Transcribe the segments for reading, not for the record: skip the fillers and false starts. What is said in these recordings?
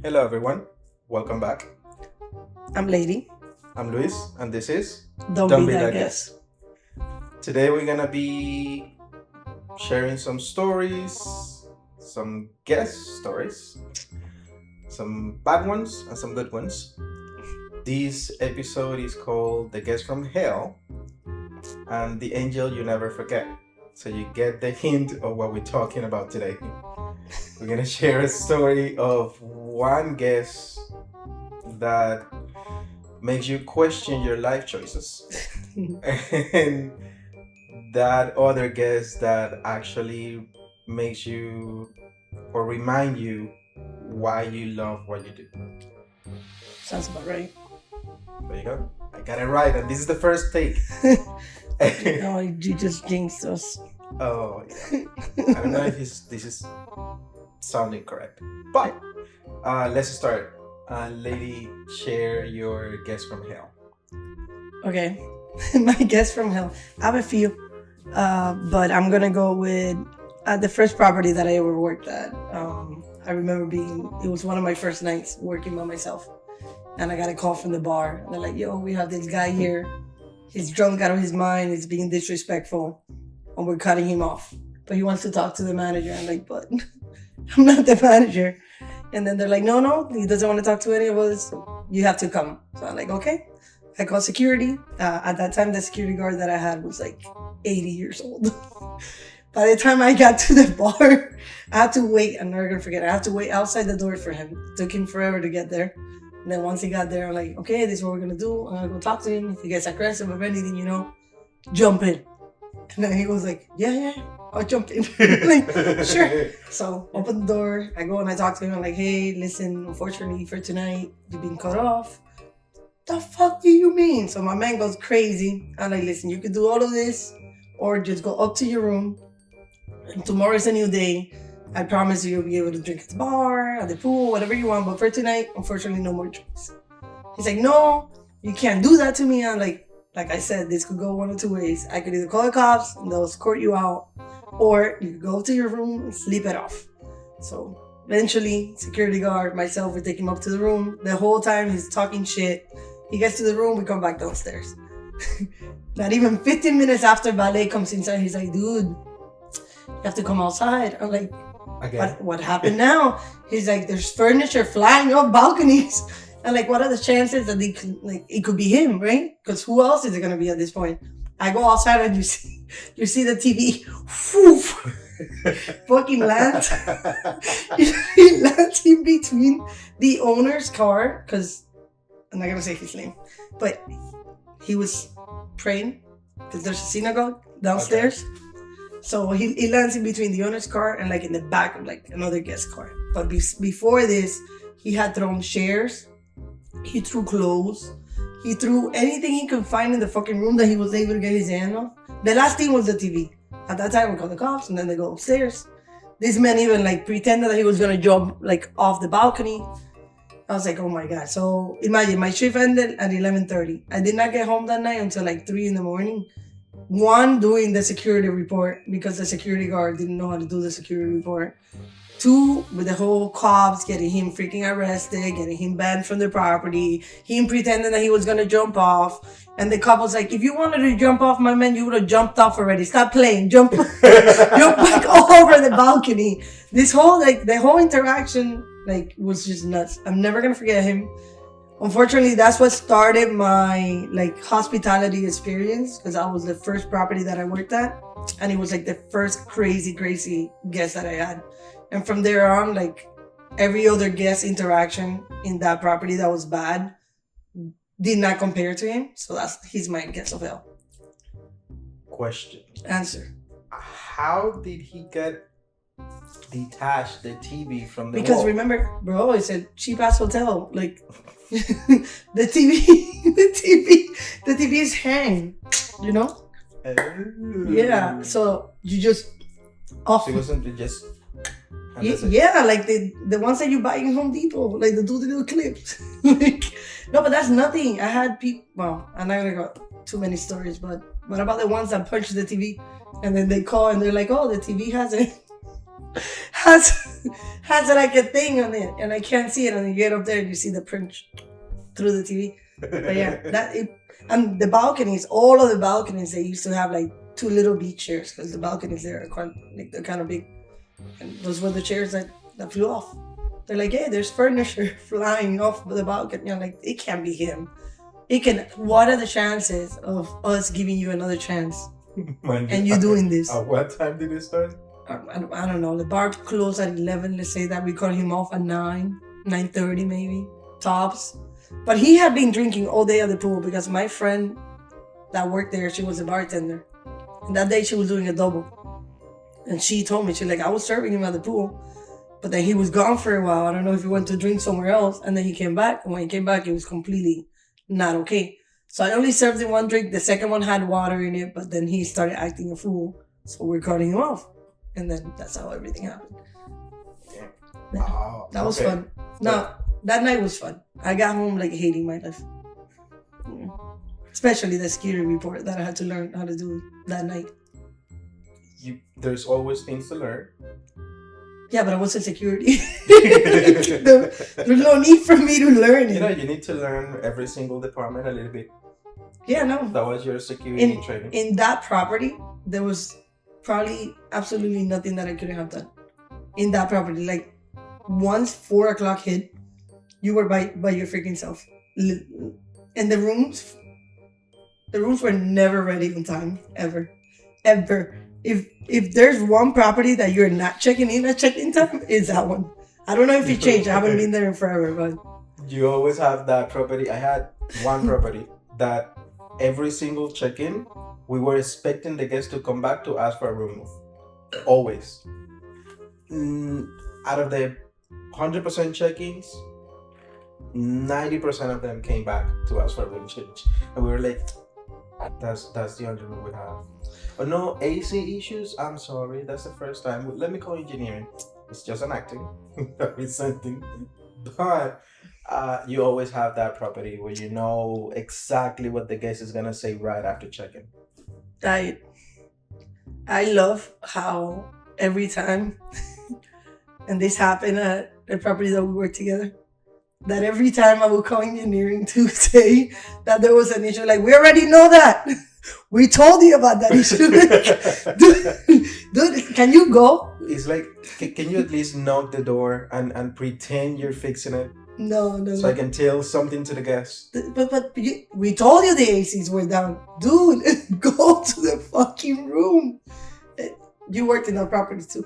Hello, everyone. Welcome back. I'm Lady. I'm Luis, and this is Don't be that guest. Today, we're gonna be sharing some stories, some guest stories, some bad ones, and some good ones. This episode is called The Guest from Hell and The Angel You Never Forget. So, you get the hint of what we're talking about today. We're gonna share a story of one guest that makes you question your life choices. And that other guest that actually makes you or remind you why you love what you do. Sounds about right. There you go. I got it right, and this is the first take. No, you just jinxed us. Oh, yeah. I don't know if this is sounding correct, but let's start. Lady, share your guest from hell. Okay. My guest from hell. I have a few, but I'm gonna go with the first property that I ever worked at. I remember it was one of my first nights working by myself, and I got a call from the bar. And they're like, "Yo, we have this guy here. He's drunk out of his mind. He's being disrespectful, and we're cutting him off. But he wants to talk to the manager." I'm like, "But I'm not the manager." And then they're like, no, he doesn't want to talk to any of us. You have to come. So I'm like, okay. I called security. At that time, the security guard that I had was like 80 years old. By the time I got to the bar, I had to wait. I'm never going to forget. I had to wait outside the door for him. It took him forever to get there. And then once he got there, I'm like, okay, this is what we're going to do. I'm going to go talk to him. If he gets aggressive or anything, jump in. And then he was like, yeah, I'll jump in. Like, sure. So open the door. I go and I talk to him. I'm like, hey, listen, unfortunately for tonight, you've been cut off. The fuck do you mean? So my man goes crazy. I'm like, listen, you can do all of this or just go up to your room. And tomorrow's a new day. I promise you'll be able to drink at the bar, at the pool, whatever you want. But for tonight, unfortunately, no more drinks. He's like, no, you can't do that to me. I'm like I said, this could go one of two ways. I could either call the cops and they'll escort you out, or you could go to your room and sleep it off. So eventually, security guard, myself, we take him up to the room. The whole time he's talking shit. He gets to the room, we come back downstairs. Not even 15 minutes after ballet comes inside, he's like, dude, you have to come outside. I'm like, what happened now? He's like, there's furniture flying off balconies. And like, what are the chances that it could be him, right? Because who else is it gonna be at this point? I go outside and you see the TV, fucking lands. He lands in between the owner's car, because I'm not gonna say his name, but he was praying because there's a synagogue downstairs. Okay. So he lands in between the owner's car and like in the back of like another guest car. But before this, he had thrown chairs. He threw clothes. He threw anything he could find in the fucking room that he was able to get his hand on. The last thing was the TV. At that time, we called the cops and then they go upstairs. This man even like pretended that he was gonna jump like off the balcony. I was like, oh my God. So imagine my shift ended at 11:30. I did not get home that night until like 3 a.m. One, doing the security report because the security guard didn't know how to do the security report. Two, with the whole cops getting him freaking arrested, getting him banned from the property, him pretending that he was gonna jump off. And the cop was like, if you wanted to jump off, my man, you would have jumped off already. Stop playing. Jump back all over the balcony. This whole, the whole interaction, was just nuts. I'm never gonna forget him. Unfortunately, that's what started my, hospitality experience, because that was the first property that I worked at. And it was, the first crazy guest that I had. And from there on, every other guest interaction in that property that was bad did not compare to him. So he's my guest of hell. Question. Answer. How did he get detached the TV from the Because wall? remember, bro, it's a cheap ass hotel. The TV is hang, Yeah. So you just off. So it wasn't just. Yeah, the ones that you buy in Home Depot, the little clips. No, but that's nothing. I had people. Well, I'm not gonna go too many stories, but what about the ones that punch the TV and then they call and they're like, "Oh, the TV has it." has like a thing on it, and I can't see it. And you get up there and you see the print through the TV. But yeah, and the balconies, all of the balconies, they used to have like 2 little beach chairs because the balconies there are quite like they're kind of big, and those were the chairs that flew off. They're like, hey, there's furniture flying off the balcony. I'm like, it can't be him. It can. What are the chances of us giving you another chance and you doing this? At what time did it start? I don't know. The bar closed at 11. Let's say that we cut him off at 9:30 maybe tops. But he had been drinking all day at the pool because my friend that worked there, she was a bartender, and that day she was doing a double, and she told me, she's like, I was serving him at the pool, but then he was gone for a while. I don't know if he went to drink somewhere else, and then he came back, and when he came back, it was completely not okay. So I only served him 1 drink. The second one had water in it, but then he started acting a fool, so we're cutting him off. And then that's how everything happened. Yeah. Oh, That was fun. No, that night was fun. I got home like hating my life. Yeah. Especially the security report that I had to learn how to do that night. There's always things to learn. Yeah, but I wasn't security. There's no need for me to learn it. You need to learn every single department a little bit. Yeah, no. That was your security training. In that property, there was probably absolutely nothing that I couldn't have done. In that property, like once 4 o'clock hit, you were by your freaking self. And the rooms were never ready on time, ever. If there's one property that you're not checking in at check-in time, it's that one. I don't know if it changed. I haven't been there in forever, but you always have that property. I had one property that every single check-in, we were expecting the guest to come back to ask for a room move. Always. Out of the 100% check-ins, 90% of them came back to ask for a room change. And we were like, that's the only room we have. But no AC issues, I'm sorry, that's the first time. Let me call engineering. It's just an acting. It's something. But you always have that property where you know exactly what the guest is gonna say right after check-in. I love how every time, and this happened at the property that we worked together, that every time I would call engineering to say that there was an issue, like, we already know that. We told you about that issue. Dude, can you go? It's like, can you at least knock the door and pretend you're fixing it? No. So I can tell something to the guests. But we told you the ACs were down. Dude, go to the fucking room. You worked in our property too.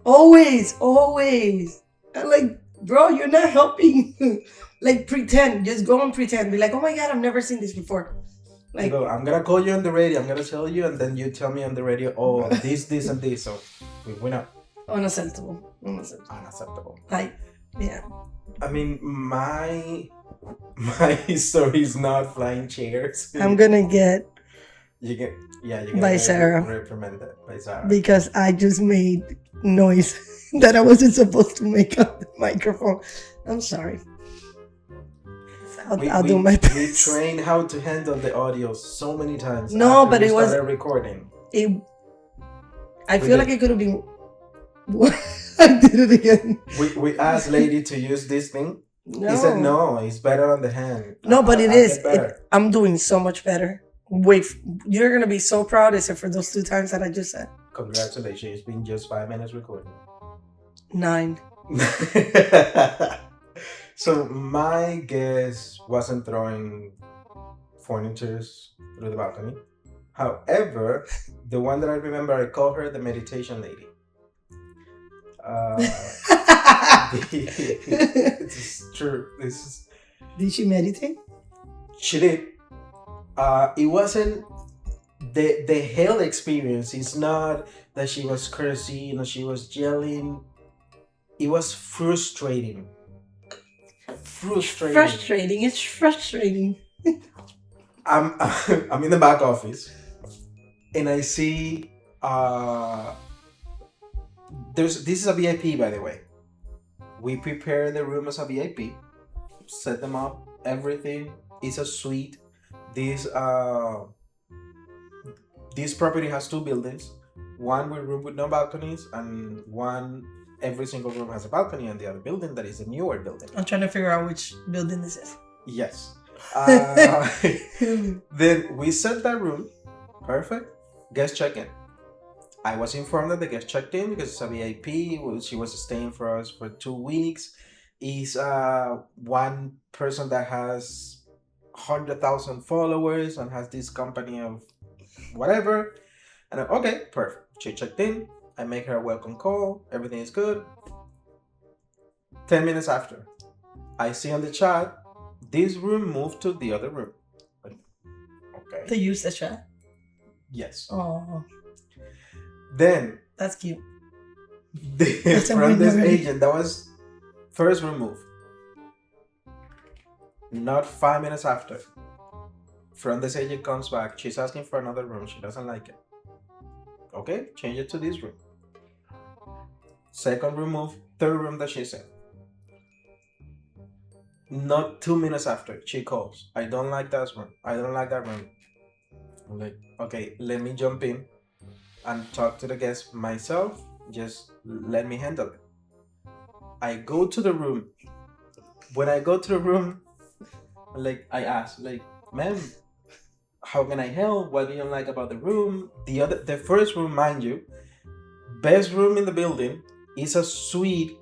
Always. I'm like, bro, you're not helping. Like, pretend. Just go and pretend. Be like, oh my God, I've never seen this before. Like, I'm gonna call you on the radio. I'm gonna tell you, and then you tell me on the radio, oh, this, and this. So we know. Unacceptable. Yeah. I mean, my story is not flying chairs. I'm gonna get. You're by Sarah. Reprimanded by Sarah. Because I just made noise that I wasn't supposed to make on the microphone. I'm sorry. I'll do my best. We trained how to handle the audio so many times. No, but it was recording. I feel like it could have been. I did it again. We asked lady to use this thing. No. He said no. It's better on the hand. No, but it is. I'm doing so much better. Wait, you're gonna be so proud, except for those 2 times that I just said. Congratulations! It's been just 5 minutes recording. 9. So my guest wasn't throwing furnitures through the balcony. However, the one that I remember, I call her the meditation lady. This is true. Did she meditate? She did. It wasn't the hell experience. It's not that she was cursing or she was yelling. It was frustrating. It's frustrating. I'm in the back office and I see this is a VIP, by the way. We prepare the room as a VIP, set them up, everything. It's a suite. This property has 2 buildings. one room with no balconies, and one every single room has a balcony, and the other building that is a newer building. I'm trying to figure out which building this is. Yes. Then we set that room. Perfect. Guest check-in. I was informed that the guest checked in because it's a VIP. She was staying for us for 2 weeks. Is one person that has 100,000 followers and has this company of whatever. And okay, perfect. She checked in. I make her a welcome call. Everything is good. 10 minutes after, I see on the chat, this room moved to the other room. Like, okay. To use the chat? Yes. Oh, Then that's cute. the That's a front window desk already. agent, that was first room move. Not 5 minutes after, front desk agent comes back. She's asking for another room. She doesn't like it. Okay, change it to this room. Second room move, third room that she said. Not 2 minutes after, she calls. I don't like that room. I don't like that room. I'm like, okay, let me jump in and talk to the guest myself. Just let me handle it. I go to the room. When I go to the room, like I ask, like, ma'am, how can I help? What do you like about the room? The first room, mind you, best room in the building, is a suite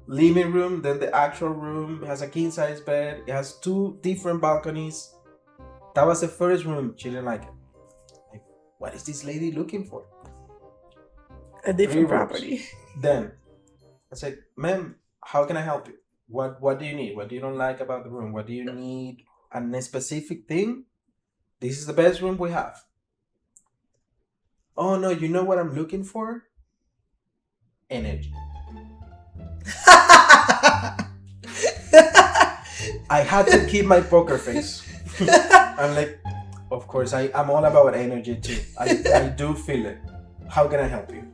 living room. Then the actual room has a king size bed. It has 2 different balconies. That was the first room. She didn't like it. Like, what is this lady looking for? A 3 different rooms. property. Then I said, ma'am, how can I help you? What do you need? What do you don't like about the room? What do you need? And a specific thing? This is the best room we have. Oh no, you know what I'm looking for? Energy. I had to keep my poker face. I'm like, of course, I'm all about energy too. I do feel it. How can I help you?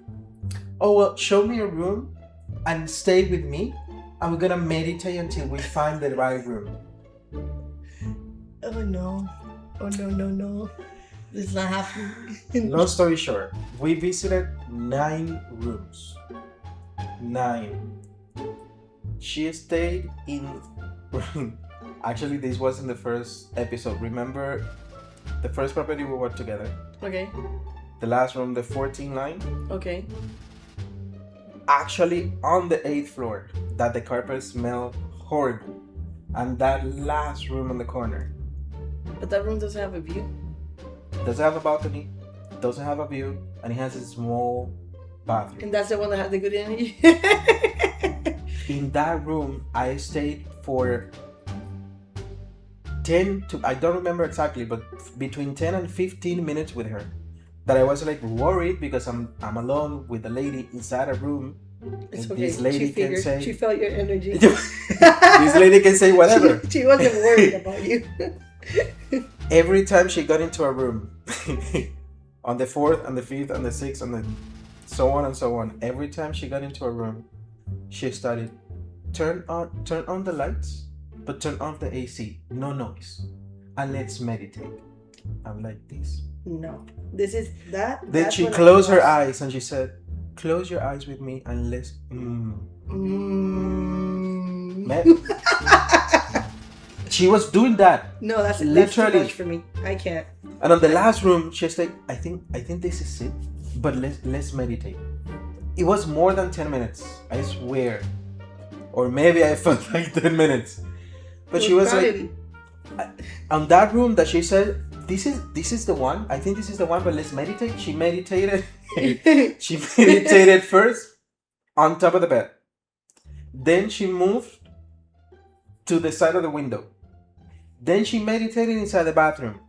Oh, well, show me a room and stay with me. And we're gonna meditate until we find the right room. Oh no. Oh no. This is not happening. Long story short, we visited 9 rooms. 9. She stayed in. Actually, this wasn't the first episode. Remember the first property we were together? Okay. The last room, the 14 line? Okay. Actually, on the 8th floor, that the carpet smelled horrible. And that last room in the corner But that room doesn't have a view. doesn't have a balcony, doesn't have a view, and it has a small bathroom. And that's the one that had the good energy. In that room, I stayed for 10 to, I don't remember exactly, but between 10 and 15 minutes with her. That I was like worried because I'm alone with the lady inside a room. It's And okay. this lady She figured. can say, She felt your energy. this lady can say whatever. She wasn't worried about you. Every time she got into a room, on the 4th and the 5th and the 6th and the so on and so on, every time she got into a room, she started, turn on the lights, but turn off the AC, no noise, and let's meditate. I'm like this. No. This is that. Then that's she when I closed her lost- eyes and she said, close your eyes with me and let's Man, she was doing that. No, that's too Literally. much for me. I can't. And on the last room, she said, I think this is it, but let's meditate. It was more than 10 minutes, I swear. Or maybe I felt like 10 minutes. But she was like, on that room that she said, this is the one. I think this is the one, but let's meditate. She meditated. She meditated first on top of the bed. Then she moved to the side of the window. Then she meditated inside the bathroom.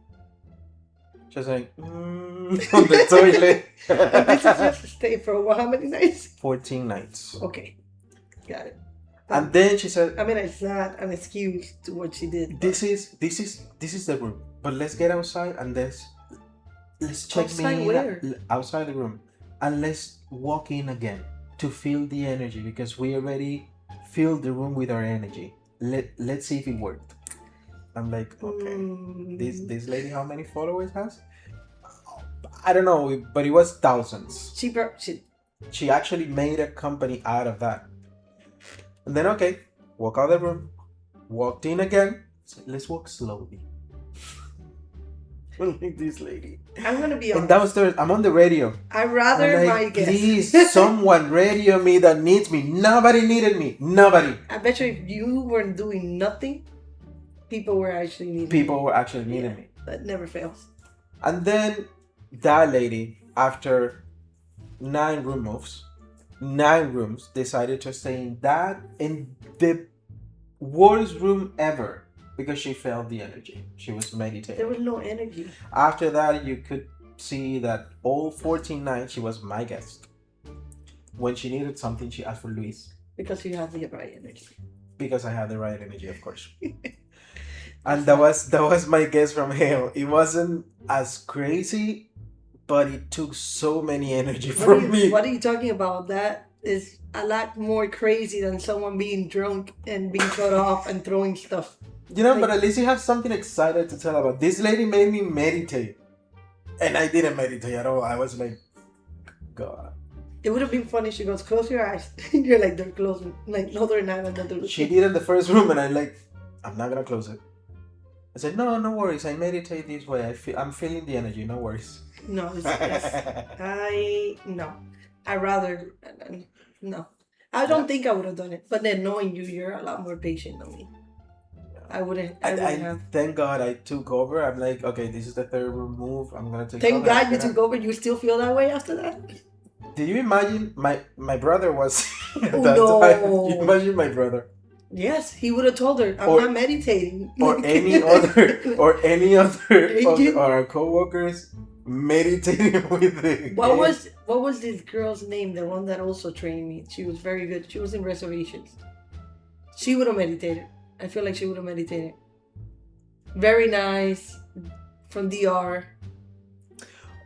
She was like, on the toilet. And this is just to stay for how many nights? 14 nights. Okay, got it. And then she said, I mean, it's not an excuse to what she did. this is the room. But let's get outside and let's check Outside me where? outside the room. And let's walk in again to feel the energy because we already filled the room with our energy. Let's see if it worked. I'm like, okay. This lady, how many followers has? I don't know, but it was thousands. She She actually made a company out of that. And then, okay, walk out of the room, walked in again. Said, let's walk slowly. Like this lady. I'm gonna be And honest. downstairs, I'm on the radio. I'd rather I'm my like, guess. please, someone radio me that needs me. Nobody needed me. Nobody. I bet you if you weren't doing nothing, people were actually needing. People were actually needing me. That never fails. And then that lady, after 9 room moves, 9 rooms, decided to stay in the worst room ever because she felt the energy. She was meditating. There was no energy. After that, you could see that all 14 nights she was my guest. When she needed something, she asked for Luis. Because you have the right energy. Because I had the right energy, of course. And that was my guess from hell. It wasn't as crazy, but it took so many energy from me. What are you talking about? That is a lot more crazy than someone being drunk and being cut off and throwing stuff. You know, but at least you have something excited to tell about. This lady made me meditate. And I didn't meditate at all. I was like, God. It would have been funny. She goes, close your eyes. And you're like, they're closed. Like, no, they're not. And then they're She did in the first room, and I'm like, I'm not gonna close it. I said, no worries. I meditate this way. I'm feeling the energy. No worries. No, I'd rather, no. I don't think I would have done it. But then knowing you, you're a lot more patient than me. I wouldn't have. Thank God I took over. I'm like, okay, this is the 3rd room move. I'm gonna take Thank over. God you took over. You still feel that way after that? Did you imagine my brother was at Oh, that no. time? You imagine my brother. Yes, he would have told her, I'm Or- not meditating. Or any other of our co-workers meditating with the What was this girl's name? The one that also trained me. She was very good. She was in reservations. She would have meditated. I feel like she would have meditated. Very nice. From DR.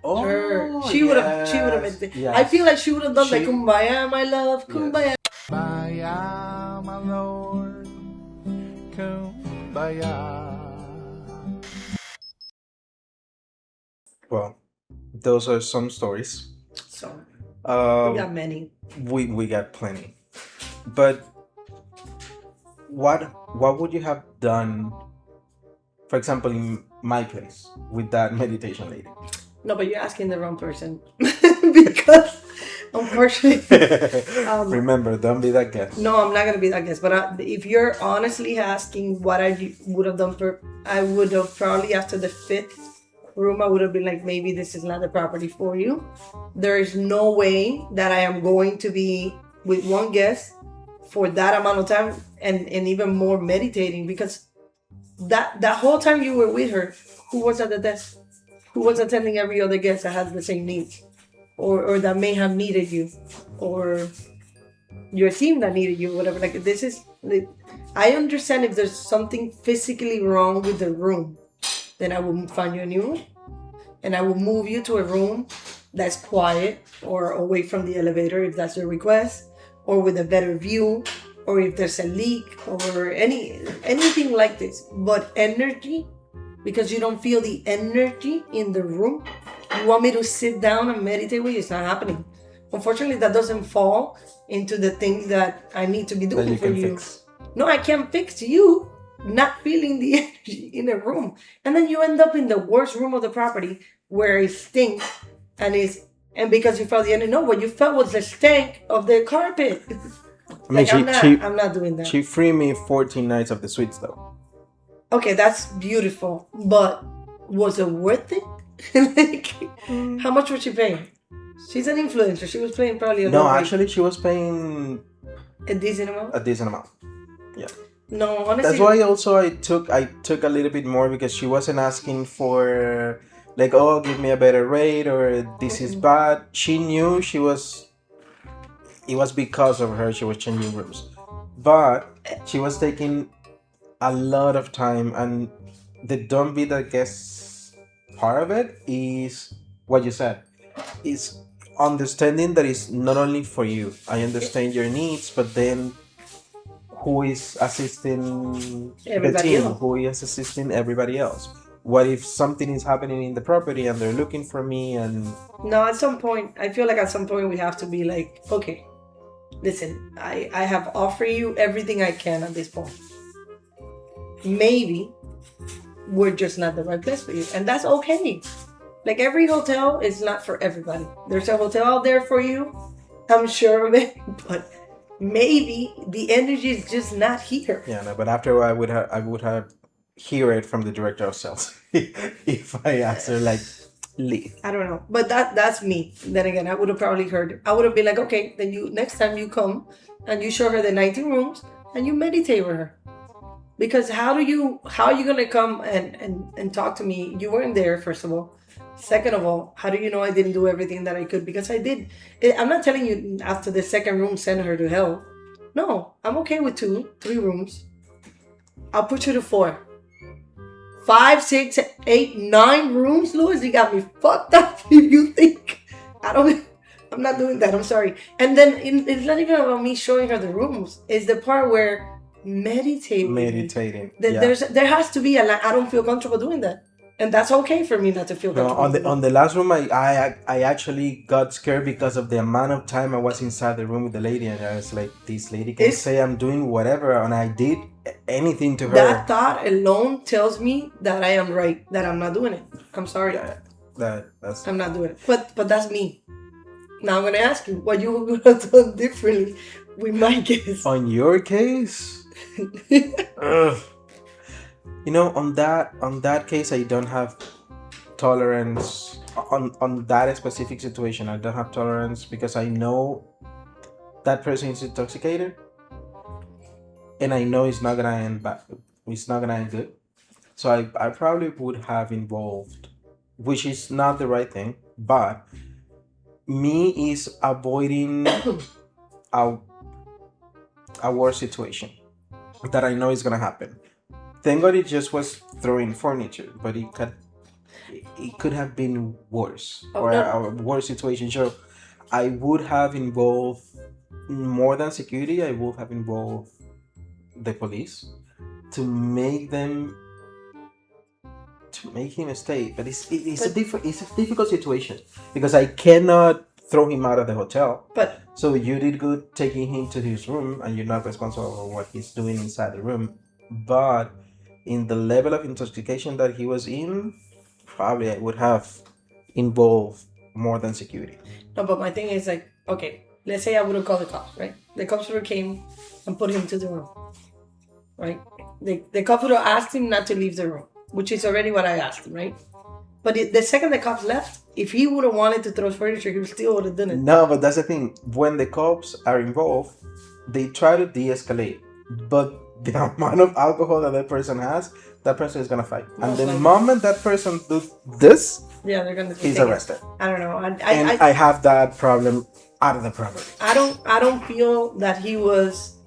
Oh, Her. She would have meditated. yes. I feel like she would have done like She- Kumbaya, my love. Kumbaya. Kumbaya, my lord. Kumbaya. Well, those are some stories. So we got Um, many. we got plenty, but what would you have done, for example, in my place with that meditation lady? No, but you're asking the wrong person. Because unfortunately Remember, don't be that guest. no, I'm not gonna be that guest. But if you're honestly asking what I would have done, I would have probably after the 5th room, I would have been like, maybe this is not the property for you. There is no way that I am going to be with one guest for that amount of time and even more meditating, because that whole time you were with her, who was at the desk? Who was attending every other guest that has the same needs? Or that may have needed you, or your team that needed you, whatever. Like I understand if there's something physically wrong with the room, then I will find you a new room, and I will move you to a room that's quiet or away from the elevator if that's your request, or with a better view, or if there's a leak or anything like this. But energy, because you don't feel the energy in the room. You want me to sit down and meditate with you? It's not happening. Unfortunately, that doesn't fall into the things that I need to be That doing you for can you. fix. No, I can't fix you not feeling the energy in a room. And then you end up in the worst room of the property where it stinks and because you felt the energy. No, what you felt was the stank of the carpet. I mean, I'm not doing that. she freed me 14 nights of the suites though. Okay, that's beautiful, but was it worth it? Like, how much was she paying? She's an influencer. She was paying probably No, actually, she was paying a decent amount. a decent amount. No, honestly, That's why also I took a little bit more, because she wasn't asking for like, oh, give me a better rate or this is bad. She knew it was because of her she was changing rooms, but she was taking a lot of time, and the don't be the guest part of it is what you said. Is understanding that it's not only for you. I understand your needs, but then who is assisting the Everybody team? else. Who is assisting everybody else? what if something is happening in the property and they're looking for me and No, at some point, I feel like at some point we have to be like, okay, listen, I have offered you everything I can at this point. Maybe we're just not the right place for you. And that's okay. Like every hotel is not for everybody. There's a hotel out there for you. I'm sure of it. But maybe the energy is just not here. yeah, no, but after I would have hear it from the director of sales if I asked her like leave. I don't know. But that's me. Then again, I would have probably heard. I would have been like, okay, then you next time you come and you show her the 19 rooms and you meditate with her. Because how are you gonna come and talk to me? You weren't there, first of all. Second of all, how do you know I didn't do everything that I could? Because I did. I'm not telling you after the second room send her to hell. No, I'm okay with 2, 3 rooms. I'll put you to 4. 5, 6, 8, 9 rooms, Louis. You got me fucked up. If you think I'm not doing that. I'm sorry. And then it's not even about me showing her the rooms. It's the part where meditating. Yeah. There has to be a line. I don't feel comfortable doing that, and that's okay for me not to feel No, comfortable. on the last room, I actually got scared because of the amount of time I was inside the room with the lady, and I was like, this lady can say I'm doing whatever, and I did anything to her. That thought alone tells me that I am right, that I'm not doing it. I'm sorry. That's I'm not doing it. But that's me. Now I'm gonna ask you what you would have done differently with my guess. on your case. Ugh. You know, on that case, I don't have tolerance on that specific situation. I don't have tolerance because I know that person is intoxicated, and I know it's not gonna end bad. It's not gonna end good. So I probably would have involved, which is not the right thing. But me is avoiding a worse situation that I know is gonna happen. Thank God it just was throwing furniture, but it could have been worse or a worse situation. So I would have involved more than security. I would have involved the police to make him stay. But it's a difficult situation because I cannot throw him out of the hotel. But so you did good taking him to his room, and you're not responsible for what he's doing inside the room. But in the level of intoxication that he was in, probably I would have involved more than security. no, but my thing is like, okay, let's say I would have called the cops, right? The cops would have came and put him to the room, right? The cops would have asked him not to leave the room, which is already what I asked him, right? But the second the cops left, if he would have wanted to throw furniture, he still would have done it. No, but that's the thing. When the cops are involved, they try to de-escalate. But the amount of alcohol that person has, that person is gonna fight. And the moment that person does this, yeah, they're gonna. He's arrested. I don't know. I have that problem out of the property. I don't feel that he was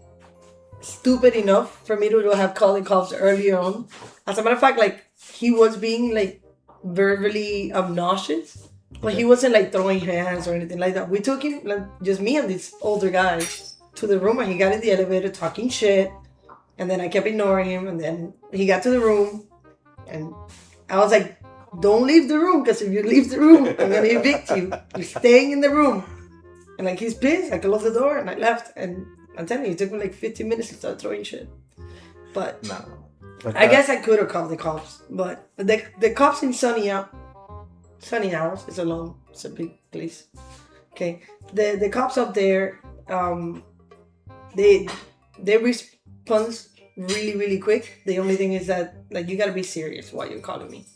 stupid enough for me to have called the cops earlier on. As a matter of fact, like he was being like verbally obnoxious, but he wasn't like throwing hands or anything like that. We took him, like just me and this older guy, to the room, and he got in the elevator talking shit, and then I kept ignoring him, and then he got to the room, and I was like, don't leave the room, because if you leave the room, I'm gonna evict you. You're staying in the room. And like he's pissed, I closed the door and I left, and I'm telling you, it took me like 15 minutes to start throwing shit. But no. But I guess I could have called the cops, but the cops in Sunny House is it's a big place. Okay, the cops up there, they respond really, really quick. The only thing is that like you gotta be serious while you're calling me.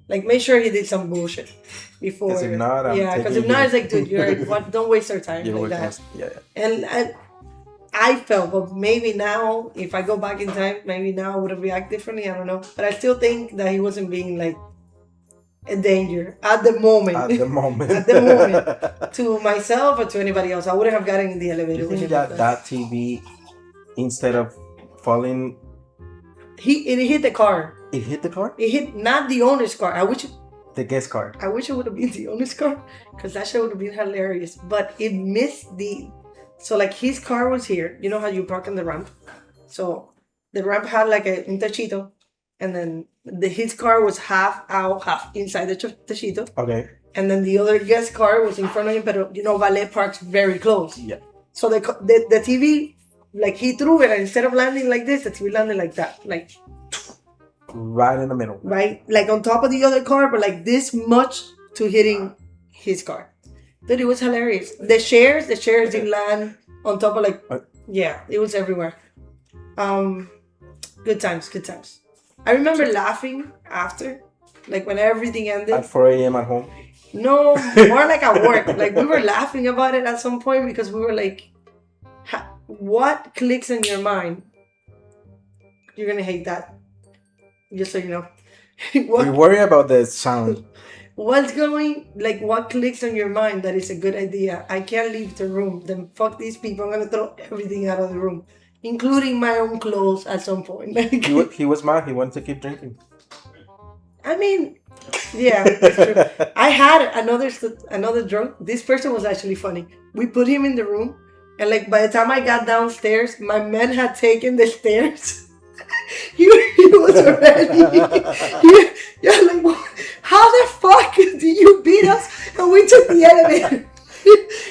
Like make sure he did some bullshit before. Because if not, because if not, it's like, dude, don't waste our time you're like that. Yeah. And I felt, but maybe now, if I go back in time, maybe now I would have reacted differently. I don't know, but I still think that he wasn't being like a danger at the moment. At the moment. At the moment, to myself or to anybody else, I wouldn't have gotten in the elevator. You think that TV, instead of falling, it hit the car. It hit the car? It hit not the owner's car. The guest car. I wish it would have been the owner's car, because that shit would have been hilarious. But it missed so like his car was here. You know how you park on the ramp? So the ramp had like un techito, and then his car was half out, half inside the techito. Okay. And then the other guest car was in front of him, but valet parks very close. Yeah. So the TV, like he threw it, and instead of landing like this, the TV landed like that, like Right in the middle. right, like on top of the other car, but like this much to hitting his car. Dude, it was hilarious. The chairs didn't land on top of yeah, it was everywhere. Good times. I remember laughing after, like when everything ended. At 4 a.m. at home. No, more like at work. Like we were laughing about it at some point because we were like, what clicks in your mind? You're gonna hate that. Just so you know. We worry about the sound. What clicks on your mind that is a good idea? I can't leave the room. Then fuck these people. I'm gonna throw everything out of the room, including my own clothes at some point. He was mad. He wanted to keep drinking. I mean, yeah, that's true. I had another drunk. This person was actually funny. We put him in the room, and like by the time I got downstairs, my man had taken the stairs. he was already. Yeah, like how the fuck did you beat us? And we took the elevator.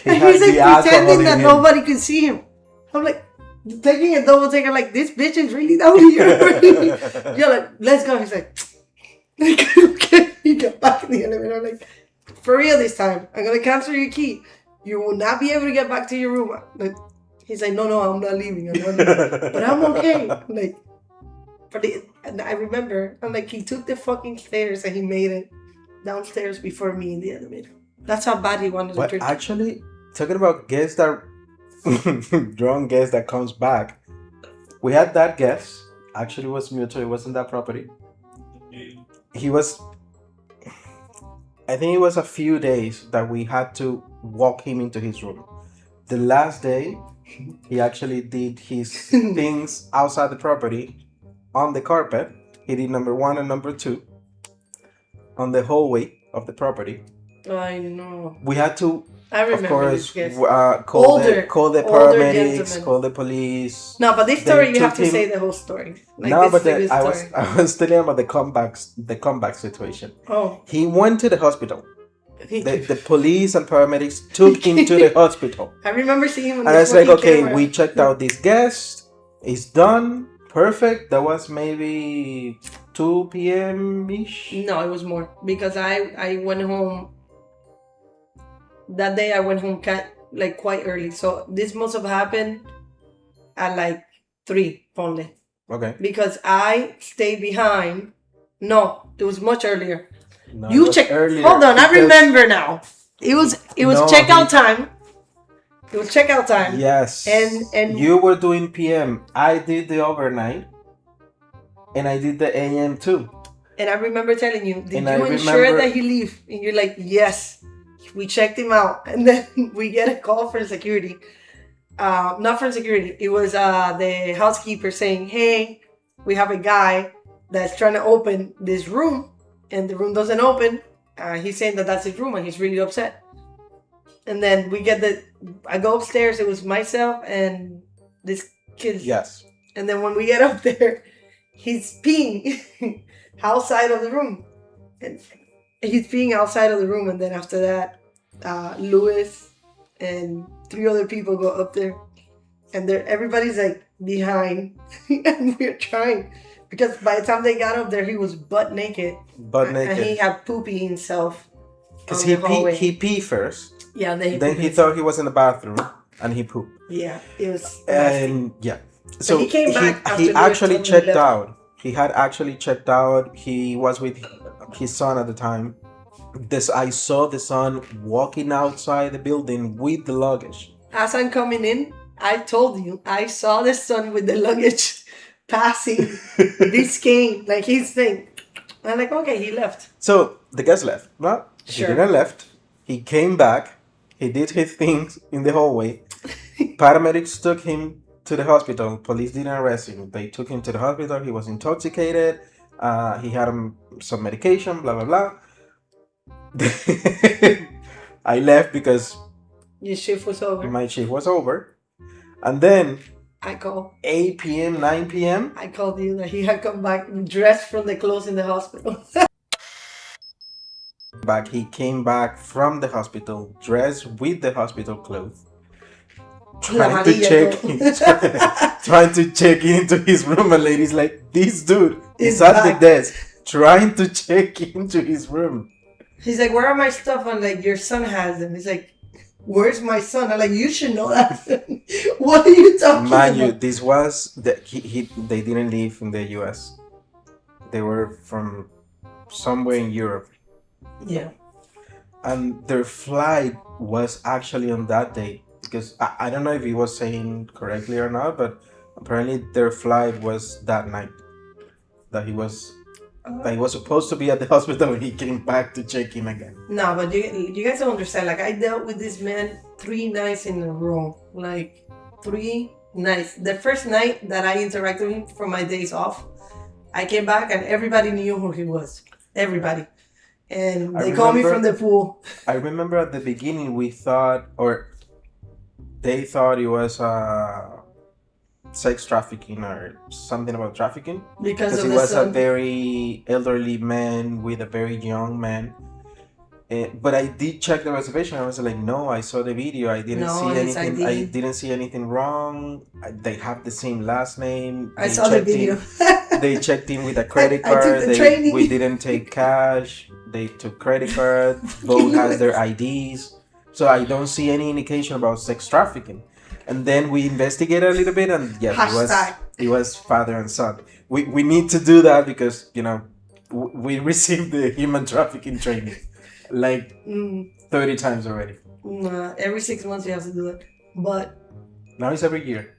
And he's like pretending that nobody could see him. I'm like taking a double take. I'm like, this bitch is really down here. You're like, let's go. He's like. Okay, he got back in the elevator. I'm like, for real this time, I'm gonna cancel your key. You will not be able to get back to your room. Like, he's like, no, I'm not leaving. But I'm okay. Like, and I remember, I'm like, he took the fucking stairs and he made it downstairs before me in the elevator. That's how bad he wanted to drink. Actually, talking about guests that drunk guest that comes back, we had that guest. Actually, was mutual. It wasn't that property. I think it was a few days that we had to walk him into his room. The last day, he actually did his things outside the property on the carpet. He did number 1 and number 2 on the hallway of the property. I know. We had to, I remember, of course, call the paramedics, gentlemen. call the police. No, but this story you have to say the whole story. Like, no, but I was telling about the comeback situation. Oh. He went to the hospital. The police and paramedics took him to the hospital. I remember seeing him on and I was like, okay, we checked out this guest. It's done. Perfect. That was maybe 2 p.m.-ish. No, it was more. Because I went home. That day I went home quite early. So this must have happened at like 3 only. Okay. Because I stayed behind. No, it was much earlier. No, You check. earlier. Hold on, I remember now. It was checkout time. It was checkout time. Yes. And you were doing PM. I did the overnight, and I did the AM too. And I remember telling you, did And you ensure that he leave? And you're like, yes. We checked him out, and then we get a call from security. Not from security. It was the housekeeper saying, "Hey, we have a guy that's trying to open this room, and the room doesn't open. He's saying that that's his room, and he's really upset." And then I go upstairs. It was myself and this kid. Yes. And then when we get up there, he's peeing outside of the room, and he's peeing outside of the room. And then after that, Louis and 3 other people go up there, and everybody's like behind, and we're trying. Because by the time they got up there, he was butt naked. And he had poopy himself. Because he peed first. Yeah, then he thought he was in the bathroom, and he pooped. Yeah, it was. And yeah, so he came back. He actually checked out. He had actually checked out. He was with his son at the time. I saw the son walking outside the building with the luggage. As I'm coming in, I told you I saw the son with the luggage passing Biscayne, like he's saying. I'm like, okay, he left. So the guest left. Well, sure. He didn't left. He came back. He did his things in the hallway. Paramedics took him to the hospital. Police didn't arrest him. They took him to the hospital. He was intoxicated. He had some medication, blah, blah, blah. I left because your shift was over. My shift was over. And then I called. 8 p.m., 9 p.m. I called you that he had come back dressed from the clothes in the hospital. Back, he came back from the hospital dressed with the hospital clothes, trying to check into his room, and lady's like, this dude is at the desk trying to check into his room. He's like, where are my stuff? I'm like, your son has them. He's like, where's my son? I'm like, you should know that. What are you talking about? Mind you, this was they didn't live in the US. They were from somewhere in Europe. Yeah. And their flight was actually on that day, because I don't know if he was saying correctly or not, but apparently their flight was that night. That he was supposed to be at the hospital when he came back to check in again. No, but you guys don't understand. Like, I dealt with this man 3 nights in a row. Like, 3 nights. The first night that I interacted with him for my days off, I came back and everybody knew who he was. Everybody. And they called me from the pool. I remember at the beginning they thought it was sex trafficking or something about trafficking. Because he was a very elderly man with a very young man. But I did check the reservation. I was like, no, I saw the video. I didn't see anything. I didn't see anything wrong. They have the same last name. I saw the video. They checked in with a credit card. I took the training. We didn't take cash. They took credit card. Both has their IDs. So I don't see any indication about sex trafficking. And then we investigated a little bit, and yes, it was father and son. We need to do that because, we received the human trafficking training like 30 times already. Every 6 months you have to do it. But now it's every year.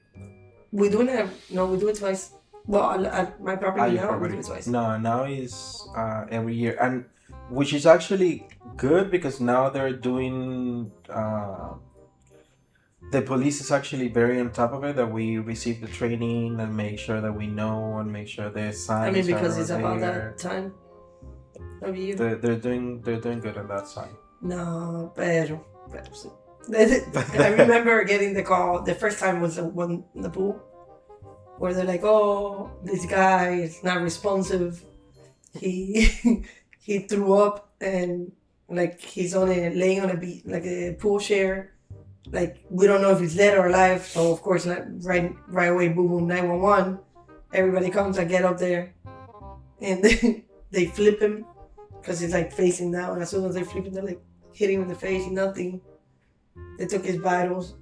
We do it twice. Well, at my property now, we do it twice. No, now it's every year, and which is actually good because now they're doing. The police is actually very on top of it, that we receive the training and make sure that we know and make sure the signs. I mean, because it's about that time of year. They're doing good on that side. No, pero sí. I remember getting the call. The first time was in the pool, where they're like, "Oh, this guy is not responsive. He he threw up and like he's laying on a pool chair. Like, we don't know if he's dead or alive." So of course, right away, boom, 911. Everybody comes. I get up there, and they flip him because he's like facing down. As soon as they flip him, they're like hitting him in the face. Nothing. They took his vitals,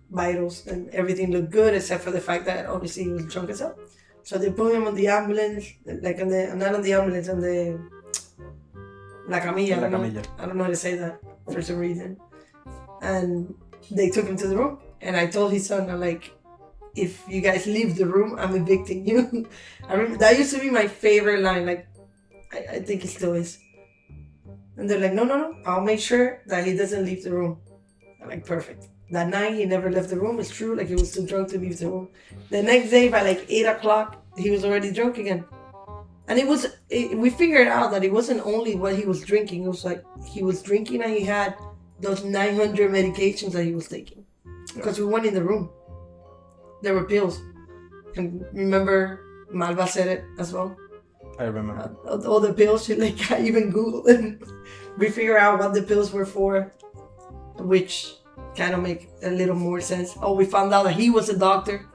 and everything looked good except for the fact that obviously he was drunk as hell. So they put him on the ambulance, not on the ambulance, on the La Camilla. I don't know how to say that for some reason. And they took him to the room, and I told his son, I'm like, if you guys leave the room, I'm evicting you. I remember that used to be my favorite line. Like, I think it still is. And they're like, no, I'll make sure that he doesn't leave the room. I'm like, perfect. That night, he never left the room. It's true. Like, he was too drunk to leave the room. The next day, by like 8 o'clock, he was already drunk again. And we figured out that it wasn't only what he was drinking. It was like he was drinking and he had those 900 medications that he was taking. Because we went in the room. There were pills. And remember, Malva said it as well. I remember. All the pills, I even Googled it. We figured out what the pills were for, which kind of make a little more sense. Oh, we found out that he was a doctor,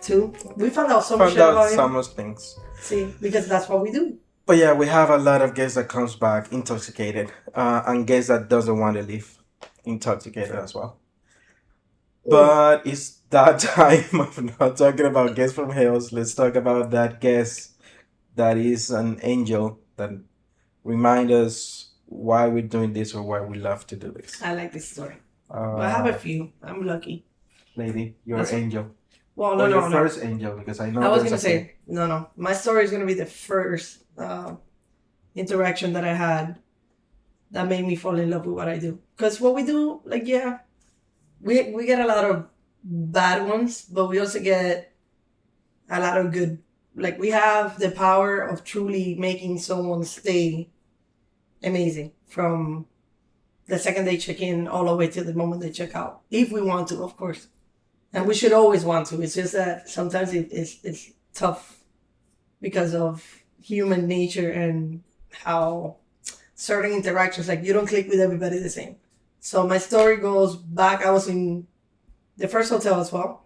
too. We found out so much about him. Some things. See, because that's what we do. But yeah, we have a lot of guests that comes back intoxicated, and guests that doesn't want to leave intoxicated as well. But it's that time of not talking about guests from Hales. Let's talk about that guest that is an angel that remind us why we're doing this or why we love to do this. I like this story. I have a few. I'm lucky. Lady, you're an angel. Well, no. First angel, because I know. I was gonna say no. My story is gonna be the first interaction that I had that made me fall in love with what I do. Because what we do, we get a lot of bad ones, but we also get a lot of good. Like, we have the power of truly making someone stay amazing from the second they check in all the way to the moment they check out. If we want to, of course. And we should always want to. It's just that sometimes it's tough because of human nature and how certain interactions, like you don't click with everybody the same. So my story goes back. I was in the first hotel as well,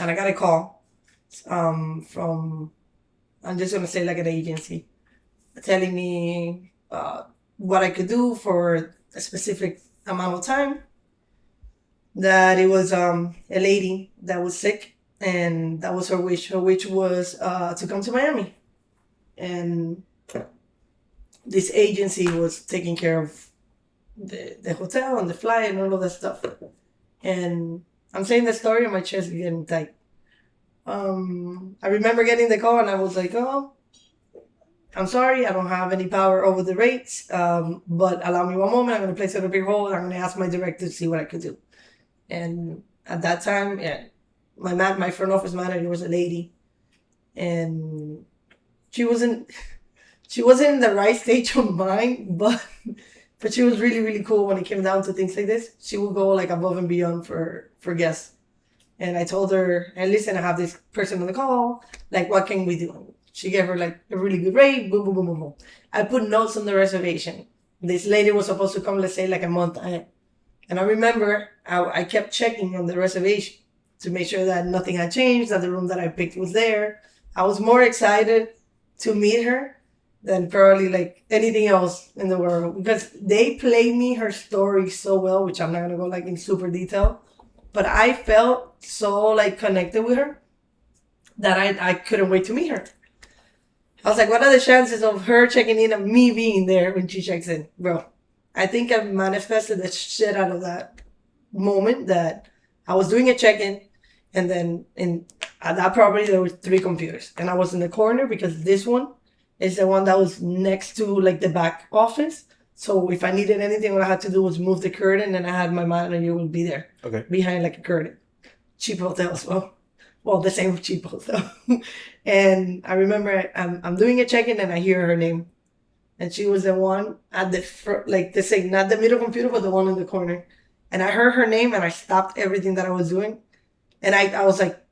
and I got a call from, I'm just gonna say like an agency, telling me what I could do for a specific amount of time. That it was a lady that was sick, and that was her wish. Her wish was to come to Miami, and this agency was taking care of the hotel and the flight and all of that stuff. And I'm saying the story and my chest is getting tight. I remember getting the call and I was like, oh, I'm sorry, I don't have any power over the rates, but allow me one moment. I'm going to place it on a big hold. I'm going to ask my director to see what I could do. And at that time, yeah, my front office manager was a lady, and she wasn't in the right stage of mind, but she was really, really cool when it came down to things like this. She would go like above and beyond for guests. And I told her, hey, listen, I have this person on the call. Like, what can we do? She gave her like a really good rate. Boom, boom, boom, boom, boom. I put notes on the reservation. This lady was supposed to come, let's say, like a month ahead. And I remember I kept checking on the reservation to make sure that nothing had changed, that the room that I picked was there. I was more excited to meet her than probably like anything else in the world, because they played me her story so well, which I'm not gonna go like in super detail, but I felt so like connected with her that I couldn't wait to meet her. I was like, what are the chances of her checking in and me being there when she checks in? Bro, I think I manifested the shit out of that moment, that I was doing a check-in, and then at that property there were 3 computers, and I was in the corner because this one is the one that was next to like the back office. So if I needed anything, what I had to do was move the curtain, and I had my manager would be there. Okay. Behind like a curtain. Cheap hotel as well. Well, the same cheap hotel. And I remember I'm doing a check-in and I hear her name. And she was the one at the front, like the same, not the middle computer, but the one in the corner. And I heard her name and I stopped everything that I was doing. And I was like,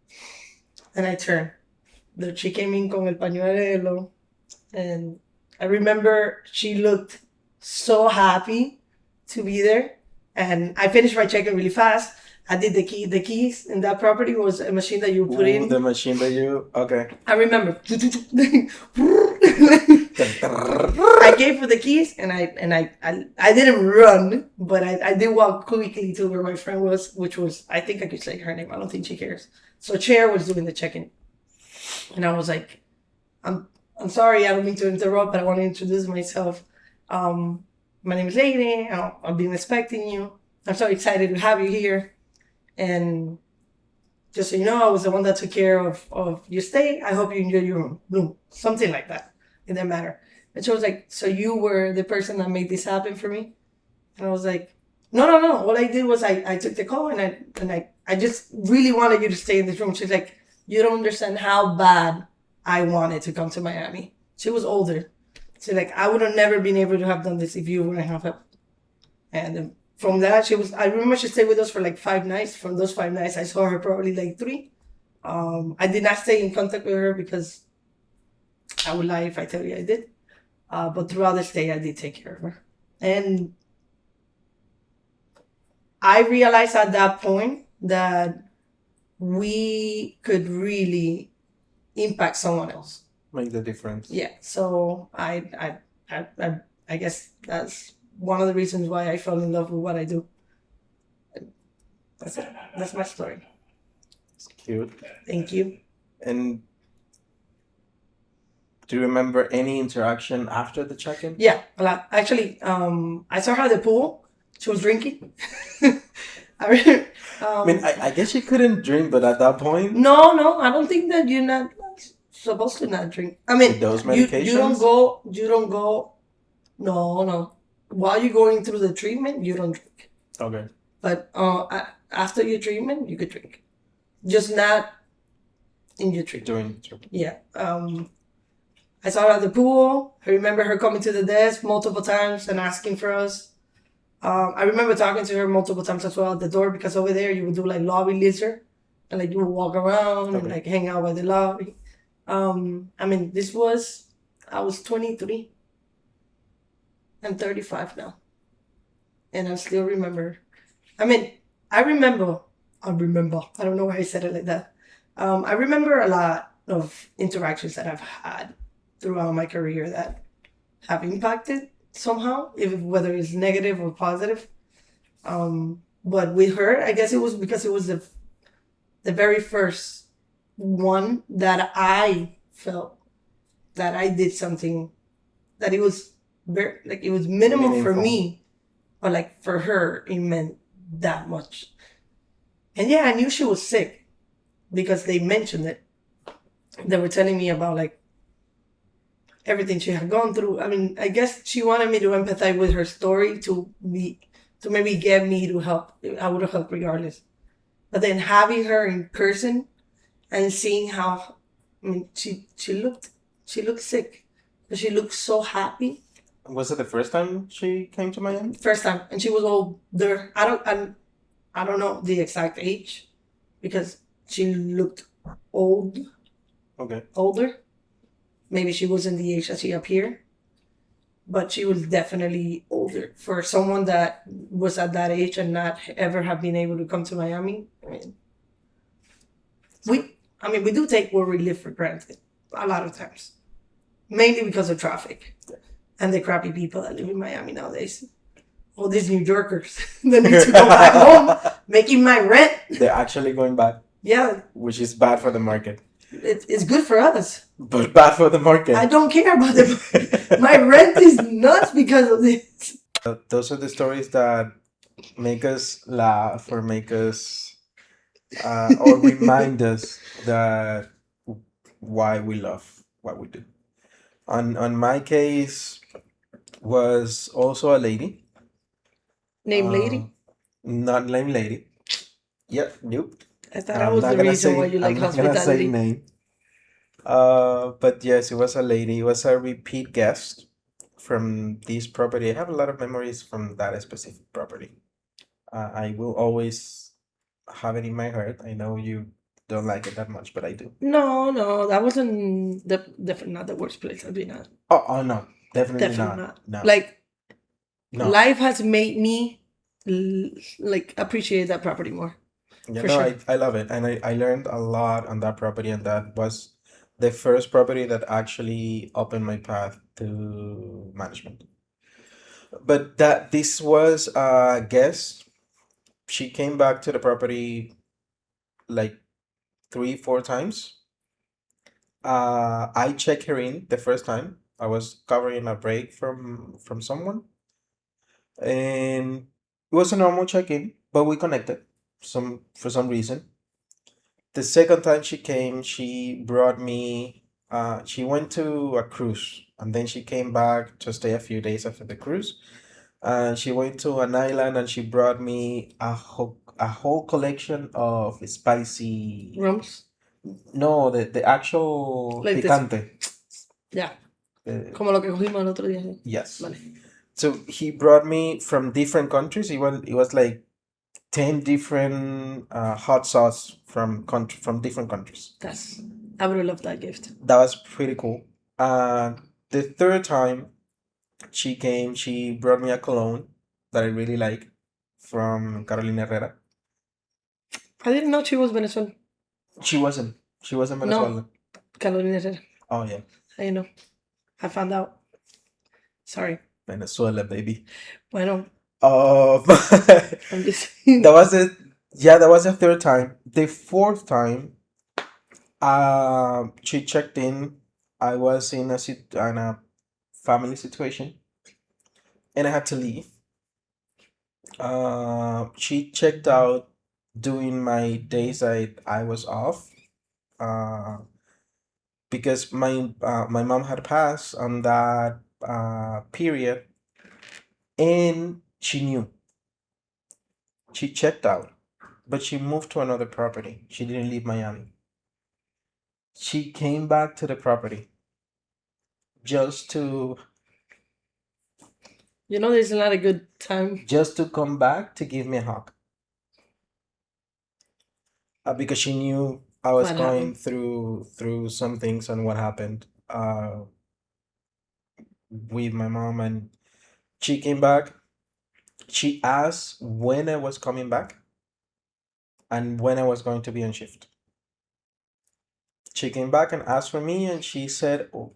and I turned. She came in con el pañuelo. And I remember she looked so happy to be there. And I finished my check-in really fast. I did the keys in that property was a machine that you put in. The machine that you, okay. I remember. I gave her the keys and I didn't run, but I did walk quickly to where my friend was, which was, I think I could say her name. I don't think she cares. So Chair was doing the check-in. And I was like, I'm sorry, I don't mean to interrupt, but I want to introduce myself. My name is Lady. I've been expecting you. I'm so excited to have you here. And just so you know, I was the one that took care of your stay. I hope you enjoy your room. Boom. Something like that. It didn't matter. And she was like, so you were the person that made this happen for me? And I was like, no. All I did was I took the call and I just really wanted you to stay in this room. She's like, you don't understand how bad I wanted to come to Miami. She was older. She's like, I would have never been able to have done this if you wouldn't have helped. And from that, I remember she stayed with us for like 5 nights. From those 5 nights, I saw her probably like 3. I did not stay in contact with her because I would lie if I tell you I did. But throughout the stay, I did take care of her. And I realized at that point that we could really impact someone else. Make the difference. Yeah. So I guess that's one of the reasons why I fell in love with what I do. That's it. That's my story. It's cute. Thank you. And do you remember any interaction after the check-in? Yeah, a lot. Actually, I saw her at the pool. She was drinking. I guess she couldn't drink, but at that point... No, I don't think that you're not supposed to not drink. I mean, with those medications? You don't go, no. While you're going through the treatment, you don't drink. Okay. But after your treatment, you could drink. Just not in your treatment. During the treatment. Yeah. I saw her at the pool. I remember her coming to the desk multiple times and asking for us. I remember talking to her multiple times as well at the door, because over there you would do like lobby leisure, and like you would walk around and Okay. like hang out by the lobby. I mean, I was 23. I'm 35 now, and I still remember. I mean, I remember. I don't know why I said it like that. I remember a lot of interactions that I've had throughout my career that have impacted somehow, whether it's negative or positive. But with her, I guess it was because it was the very first one that I felt that I did something that it was very, like, it was minimal for Meaningful. me, but like for her it meant that much. And yeah, I knew she was sick because they mentioned it. They were telling me about like everything she had gone through. I mean, I guess she wanted me to empathize with her story to maybe get me to help. I would have helped regardless. But then having her in person and seeing how, I mean, she looked sick, but she looked so happy. Was it the first time she came to Miami? First time, and she was older. I don't know the exact age, because she looked older. Maybe she wasn't the age that she appeared, but she was definitely older for someone that was at that age and not ever have been able to come to Miami. We do take where we live for granted a lot of times, mainly because of traffic and the crappy people that live in Miami nowadays. All these New Yorkers that need to go back home, making my rent. They're actually going back. Yeah. Which is bad for the market. It's good for us, but bad for the market. I don't care about the my rent is nuts because of this. Those are the stories that make us laugh or make us or remind us that why we love what we do. On my case was also a lady. Name lady? Not name lady. Yep, nope. I thought that was the reason why you like hospitality. I'm not gonna say name. But yes, it was a lady. It was a repeat guest from this property. I have a lot of memories from that specific property. I will always have it in my heart. I know you don't like it that much, but I do. No, that wasn't definitely not the worst place I've been at. Oh no, definitely not. No. Like, no. Life has made me like appreciate that property more. Yeah, sure. I love it, and I learned a lot on that property, and that was the first property that actually opened my path to management. But this was a guest. She came back to the property like 3-4 times. I checked her in the first time. I was covering a break from someone, and it was a normal check-in, but we connected for some reason. The second time she came, she brought me. She went to a cruise, and then she came back to stay a few days after the cruise. And she went to an island, and she brought me a whole collection of spicy rums. No, the actual like picante. Yeah. Como lo que cogimos el otro día. Yes. Vale. So he brought me from different countries. It was like 10 different hot sauce from different countries. I would have loved that gift. That was pretty cool. The third time she came, she brought me a cologne that I really like from Carolina Herrera. I didn't know she was Venezuelan. She wasn't Venezuelan. No, Carolina Herrera. Oh yeah. I know. I found out. Sorry. Venezuela, baby. Bueno. I'm just that was it. Yeah, that was the third time. The fourth time, she checked in. I was in a family situation, and I had to leave. She checked out during my days I was off. Because my mom had passed on that period, and she knew. She checked out, but she moved to another property. She didn't leave Miami. She came back to the property just to You know, there's not a good time. just to come back to give me a hug. Because she knew I was What going happened? through some things and what happened with my mom, and she came back. She asked when I was coming back and when I was going to be on shift. She came back and asked for me, and she said, oh,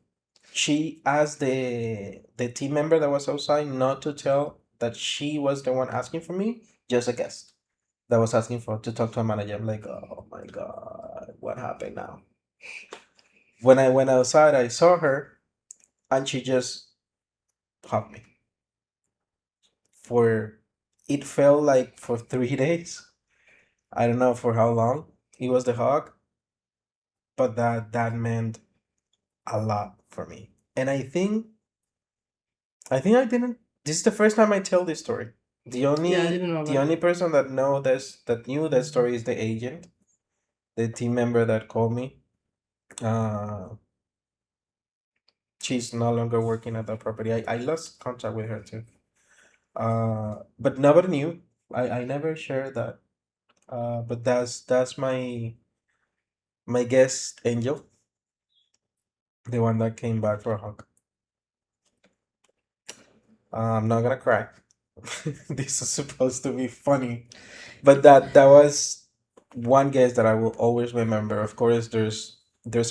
she asked the team member that was outside not to tell that she was the one asking for me, just a guest that was asking for to talk to a manager. I'm like, oh my god, what happened now? When I went outside, I saw her, and she just hugged me for, it felt like for 3 days. I don't know for how long it was the hug, but that meant a lot for me. And I think I didn't. This is the first time I tell this story. The only Yeah, I didn't know the that. only person that knew that story is the agent, the team member that called me. Uh, she's no longer working at that property. I lost contact with her too. But nobody knew. I never shared that. But that's my guest angel, the one that came back for a hug. I'm not gonna cry. This is supposed to be funny, but that was one guest that I will always remember. Of course, there's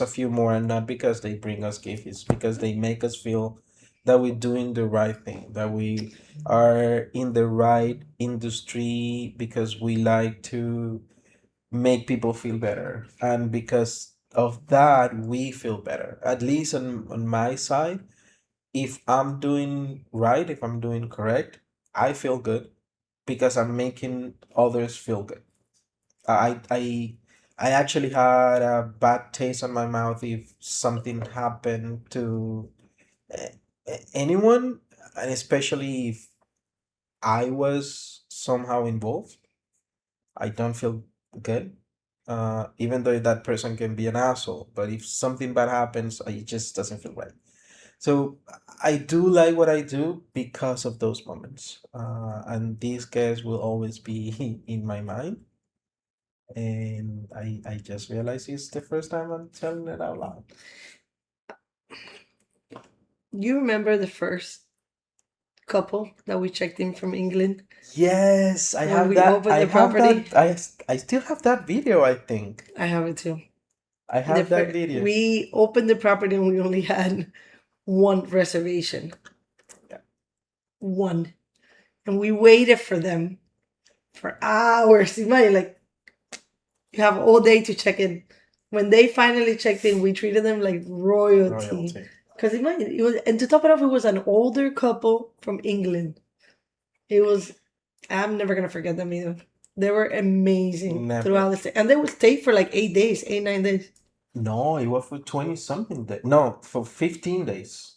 a few more, and not because they bring us gifts, it's because they make us feel that we're doing the right thing, that we are in the right industry, because we like to make people feel better, and because of that we feel better. At least on my side, if I'm doing right, if I'm doing correct, I feel good because I'm making others feel good. I I I actually had a bad taste on my mouth if something happened to a- anyone, and especially if I was somehow involved. I don't feel good. Even though that person can be an asshole, but if something bad happens, it just doesn't feel right. So I do like what I do because of those moments. And these guys will always be in my mind. And I just realized it's the first time I'm telling it out loud. You remember the first couple that we checked in from England Yes, I when have we that. opened the property? I still have that video, I think. I have it too. I have that video. We opened the property and we only had one reservation. Yeah. One. And we waited for them for hours. Imagine, like, you have all day to check in. When they finally checked in, we treated them like royalty. Royalty. Because imagine, it was, and to top it off, it was an older couple from England. It was, I'm never gonna forget them either. They were amazing Never. throughout the stay, and they would stay for like 8 days, 8, 9 days. No, it was for 20 something days. No, for 15 days.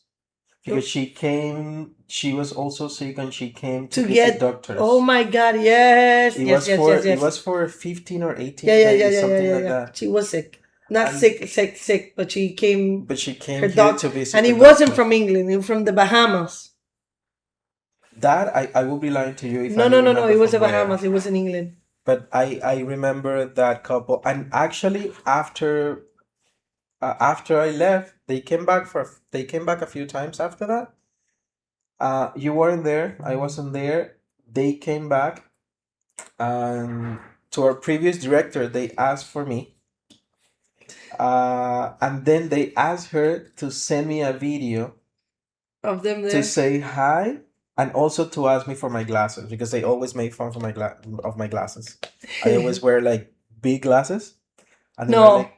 Because she was also sick and she came to visit get doctors. Oh my God! Yes, It yes, was for yes, yes, it was for 15 or 18 yeah, yeah, days, yeah, yeah, something yeah, like yeah. that. She was sick, not And- sick, but she came. But she came Her here doc- to visit. and the it wasn't doctor. from England; it was from the Bahamas. That I will be lying to you if I No, remember it was the from where. Bahamas. It was in England. But I remember that couple, and actually after I left, they came back a few times after that. You weren't there. I wasn't there. They came back, and to our previous director, they asked for me. And then they asked her to send me a video Of them there. to say hi, and also to ask me for my glasses, because they always make fun for of my glasses. I always wear like big glasses. And they were No, like,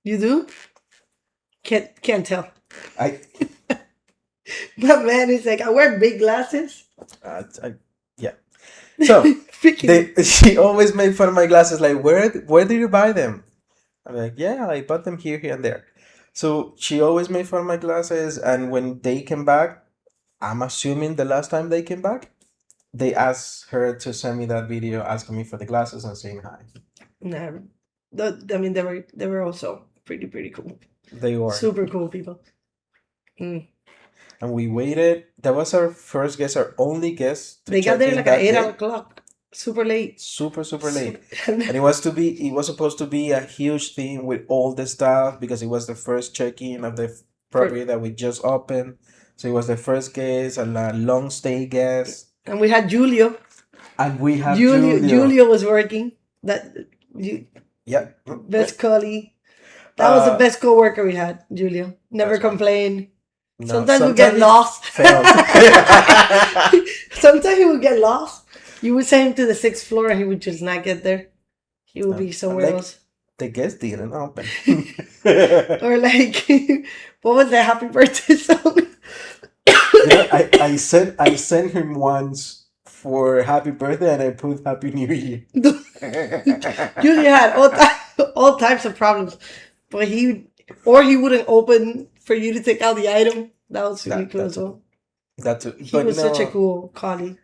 you do? Can't tell. I, But man, it's like I wear big glasses. yeah. So Freaking. she always made fun of my glasses. Like, where did you buy them? I'm like, yeah, I bought them here and there. So she always made fun of my glasses, and when they came back, I'm assuming the last time they came back, they asked her to send me that video asking me for the glasses and saying hi. No, I mean they were also pretty cool. They were. Super cool people. Mm. and we waited. That was our first guest, our only guest to They got check there in like that at 8 day. o'clock. Super late. Super late. And And it was supposed to be a huge thing with all the staff because it was the first check-in of the property that we just opened. So it was the first guest, a long stay guest, we had Julio. and we have Julio, Julio. Julio was working. That Yeah. best colleague. That was the best co-worker we had, Julio. Never That's right. complained. No, Sometimes we get he lost. failed. Sometimes he would get lost. You would send him to the 6th floor and he would just not get there. He would be somewhere like- else. The guest didn't open. Or like, what was that happy birthday song? I sent him once for happy birthday and I put happy new year. Julia had all types of problems, but he wouldn't open for you to take out the item. That was really cool as well. That's it. He was such a cool colleague.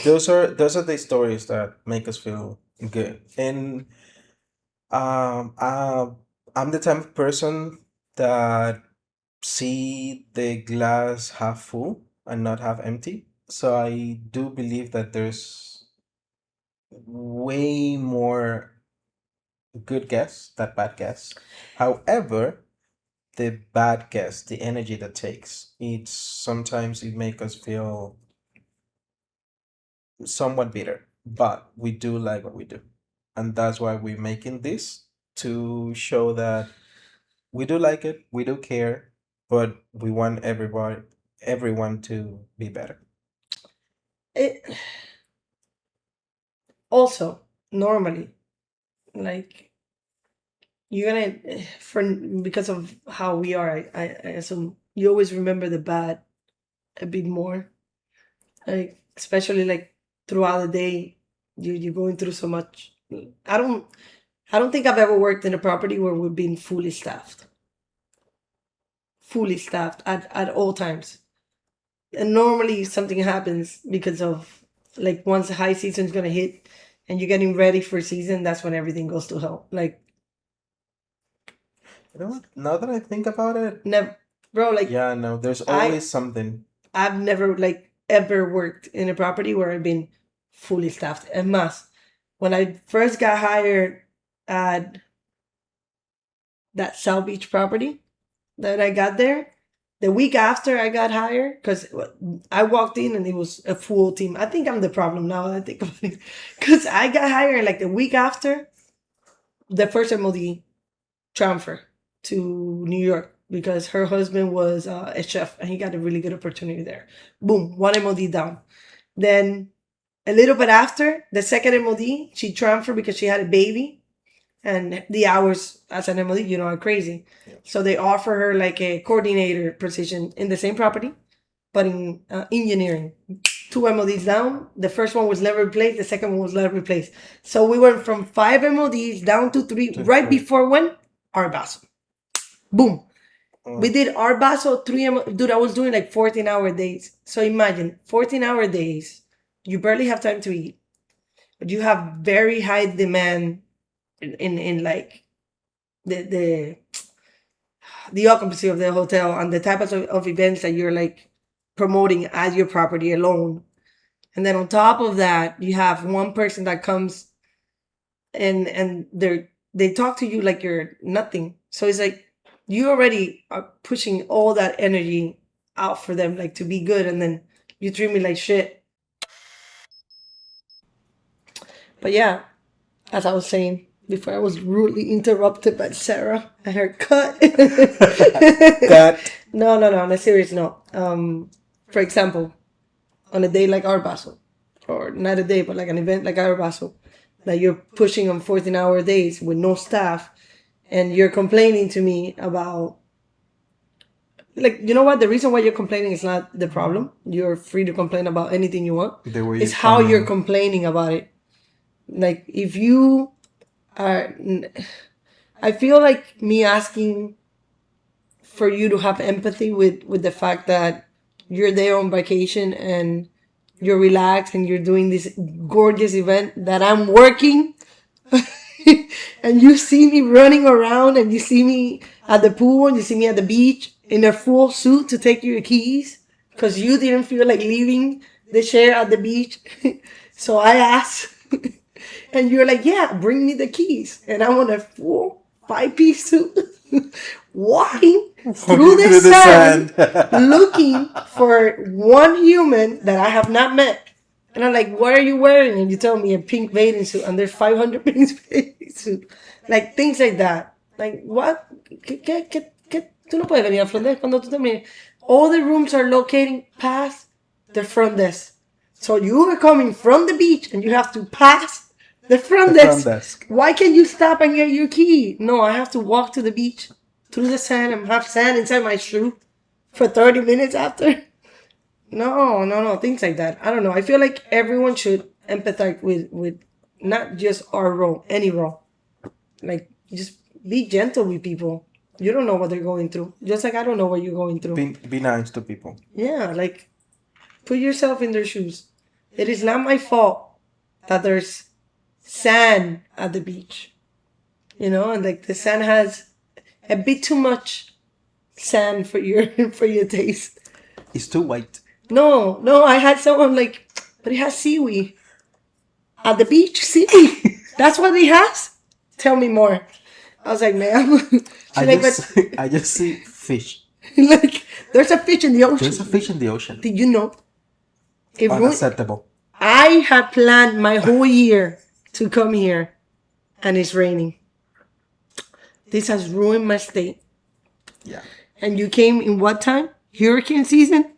Those are the stories that make us feel good. And I'm the type of person that see the glass half full and not half empty. So I do believe that there's way more good guests than bad guests. However, the bad guests, the energy that takes, sometimes it make us feel somewhat bitter. But we do like what we do. And that's why we're making this to show that we do like it, we do care, but we want everyone to be better. It also normally, like you're gonna because of how we are. I assume you always remember the bad a bit more, like especially like throughout the day. You're going through so much. I don't think I've ever worked in a property where we've been fully staffed at all times. And normally something happens because of like once the high season is gonna hit and you're getting ready for season, that's when everything goes to hell. Like You know what? Now that I think about it, never, bro. Like yeah, no, there's always something. I've never like ever worked in a property where I've been fully staffed. And más, when I first got hired at that South Beach property that I got there, the week after I got hired, because I walked in and it was a full team. I think I'm the problem now that I think about it. Because I got hired like the week after the first MOD transfer to New York because her husband was a chef and he got a really good opportunity there. Boom, one MOD down. Then a little bit after, the second MOD, she transferred because she had a baby. And the hours as an MOD, are crazy. Yeah. So they offer her like a coordinator position in the same property, but in engineering. 2 MODs down. The first one was never replaced. The second one was never replaced. So we went from 5 MODs down to 3 right before when? Art Basel. Boom. We did Art Basel, 3 Dude, I was doing like 14-hour days. So imagine, 14-hour days. You barely have time to eat. But you have very high demand in like the occupancy of the hotel and the types of events that you're like promoting at your property alone. And then on top of that, you have one person that comes and they talk to you like you're nothing. So it's like you already are pushing all that energy out for them, like to be good, and then you treat me like shit. But yeah, as I was saying before, I was rudely interrupted by Sarah and her cut. Cut. No. On a serious note, for example, on a day like Art Basel, or not a day, but like an event like Art Basel, that you're pushing on 14-hour days with no staff, and you're complaining to me about, like, you know what? The reason why you're complaining is not the problem. You're free to complain about anything you want. It's how you're complaining about it. Like, if you are, I feel like me asking for you to have empathy with the fact that you're there on vacation and you're relaxed and you're doing this gorgeous event that I'm working and you see me running around and you see me at the pool and you see me at the beach in a full suit to take your keys because you didn't feel like leaving the chair at the beach. So I asked, and you're like, yeah, bring me the keys. And I'm on a full 5-piece suit, walking through the sand, looking for one human that I have not met. And I'm like, what are you wearing? And you tell me a pink bathing suit, and there's 500 pink bathing suit. Like, things like that. Like, what? ¿Qué? Tú no puedes venir al front desk cuando tú termines. All the rooms are located past the front desk. So you are coming from the beach and you have to pass the front desk. Why can't you stop and get your key? No, I have to walk to the beach through the sand and have sand inside my shoe for 30 minutes after. No, things like that. I don't know. I feel like everyone should empathize with not just our role, any role. Like, just be gentle with people. You don't know what they're going through. Just like I don't know what you're going through. Be nice to people. Yeah, like, put yourself in their shoes. It is not my fault that there's sand at the beach. You know, and like the sand has a bit too much sand for your taste. It's too white. No, I had someone like, but it has seaweed. At the beach, seaweed. That's what it has? Tell me more. I was like, ma'am. I just see fish. Like, there's a fish in the ocean. There's a fish in the ocean. Did you know? Unacceptable. I had planned my whole year to come here, and it's raining. This has ruined my stay. Yeah. And you came in what time? Hurricane season?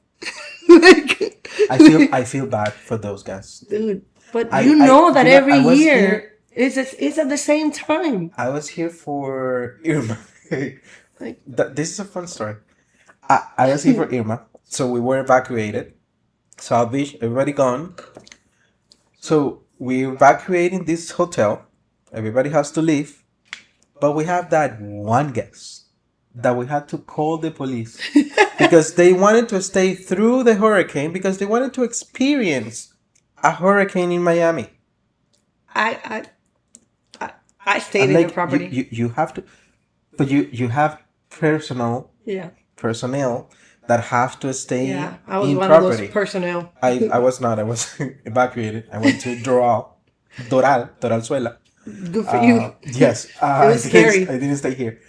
Like, I feel bad for those guys. dude, but you know that every year it's at the same time. I was here for Irma. Like, This is a fun story. I was here for Irma, so we were evacuated. South Beach, everybody gone. So we're evacuating this hotel. Everybody has to leave. But we have that one guest that we had to call the police because they wanted to stay through the hurricane because they wanted to experience a hurricane in Miami. I stayed in the property. You have to, but you have personnel that have to stay Yeah, I was in one property. of those personnel. I was not. I was evacuated. I went to Doralzuela. Good for you. Yes. It was scary. I didn't stay here.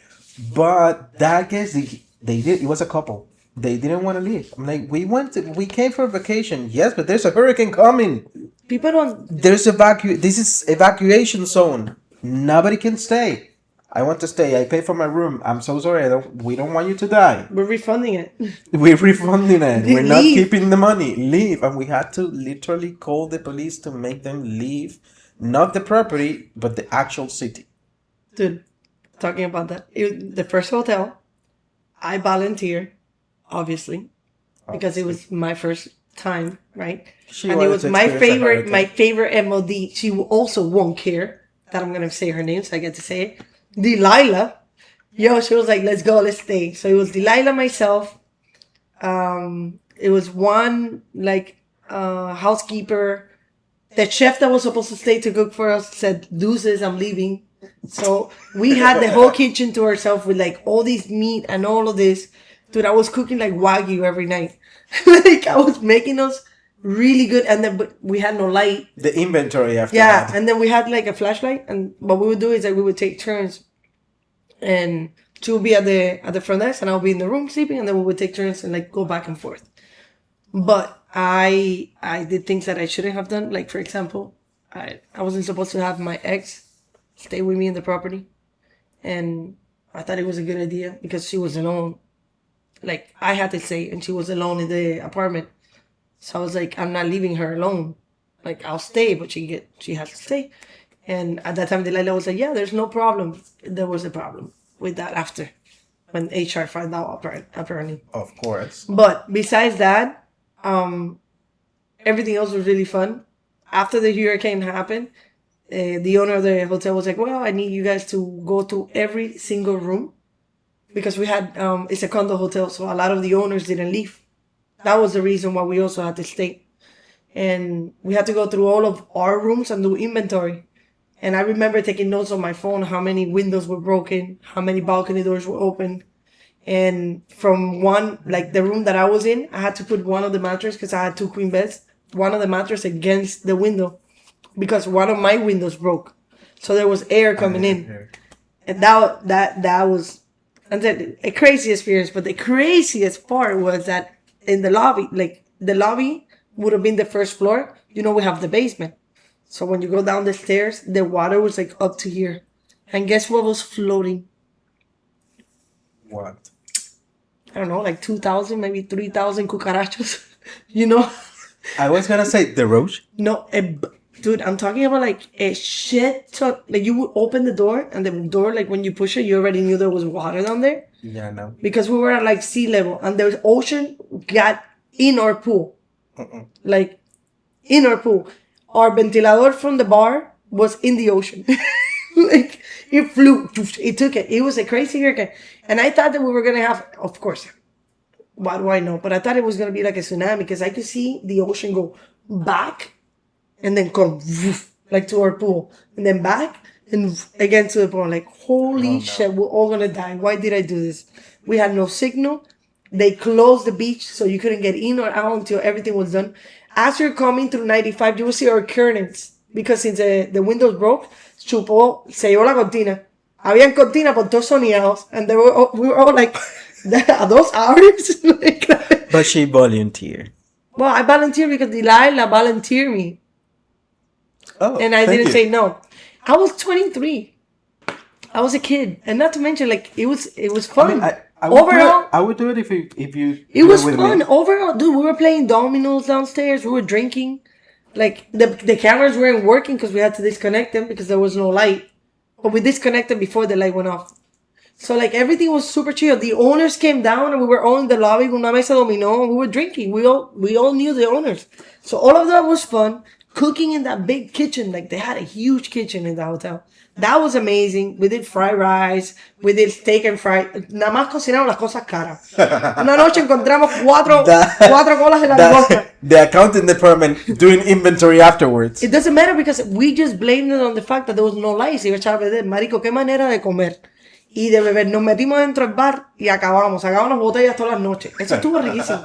But that guess they did. It was a couple. They didn't want to leave. I'm like, we came for a vacation. Yes, but there's a hurricane coming. People don't. This is evacuation zone. Nobody can stay. I want to stay. I pay for my room. I'm so sorry. We don't want you to die. We're refunding it. We're refunding it. We're not Leave. keeping the money. Leave. And we had to literally call the police to make them leave. Not the property, but the actual city. Dude, talking about that. The first hotel, I volunteered, obviously, because it was my first time, right? And it was my favorite MOD. She also won't care that I'm going to say her name, so I get to say it. Delilah. Yo, she was like, let's go, let's stay. So it was Delilah, myself. It was one, housekeeper. The chef that was supposed to stay to cook for us said, deuces, I'm leaving. So we had the whole kitchen to ourselves with all this meat and all of this. Dude, I was cooking like Wagyu every night. I was making us really good. And then but we had no light. The inventory after Yeah, that. and then we had a flashlight. And what we would do is we would take turns. And she would be at the front desk and I would be in the room sleeping. And then we would take turns and go back and forth. But I did things that I shouldn't have done. Like, for example, I wasn't supposed to have my ex stay with me in the property. And I thought it was a good idea because she was alone. I had to stay and she was alone in the apartment. So I was like, I'm not leaving her alone. I'll stay, but she has to stay. And at that time, Delilah was like, yeah, there's no problem. There was a problem with that after when HR found out, apparently. Of course. But besides that, everything else was really fun. After the hurricane happened, the owner of the hotel was like, well, I need you guys to go to every single room because we had, it's a condo hotel. So a lot of the owners didn't leave. That was the reason why we also had to stay. And we had to go through all of our rooms and do inventory. And I remember taking notes on my phone, how many windows were broken, how many balcony doors were open. And from one, like the room that I was in, I had to put one of the mattress, because I had 2 queen beds, one of the mattress against the window, because one of my windows broke. So there was air coming in. And that was a crazy experience. But the craziest part was that in the lobby, like the lobby would have been the first floor. You know, we have the basement. So when you go down the stairs, the water was like up to here. And guess what was floating? What? I don't know, like 2,000, maybe 3,000 cucarachos. You know? I was gonna say the roach. No, dude, I'm talking about like a shit ton. Like you would open the door, and the door, like when you push it, you already knew there was water down there. Yeah, no. Because we were at like sea level, and the ocean got in our pool. Like in our pool. Our ventilador from the bar was in the ocean. Like it flew, it took it. It was a crazy hurricane. And I thought that we were going to have, of course, what do I know? But I thought it was going to be like a tsunami, because I could see the ocean go back and then come like to our pool, and then back and again to the pool. Like, holy shit, we're all going to die. Why did I do this? We had no signal. They closed the beach, so you couldn't get in or out until everything was done. As you're coming through 95, you will see our curtains, because since the windows broke, se llevó la cortina. Habían cortinas por todos soneados, and we were all like, are those ours? But she volunteered. Well, I volunteered because Delilah volunteered me. Oh, And I thank didn't you. say no. I was 23. I was a kid. And not to mention, like, it was fun. I would Overall, I would do it if you. it was with fun. me. Overall, dude, we were playing dominoes downstairs. We were drinking. Like, the cameras weren't working because we had to disconnect them because there was no light. But we disconnected before the light went off. So, like, everything was super chill. The owners came down and we were all in the lobby with una mesa dominó, and we were drinking. We all knew the owners. So, all of that was fun. Cooking in that big kitchen. Like, they had a huge kitchen in the hotel. That was amazing. We did fried rice. We did steak and fried. Nada más cocinamos las cosas caras. Una noche encontramos cuatro colas de langosta. The accounting department doing inventory afterwards. It doesn't matter because we just blamed it on the fact that there was no lights. Y echar a beber. Marico, qué manera de comer y de beber. Nos metimos dentro del bar y acabamos. Sacábamos botellas todas las noches. Eso estuvo riquísimo.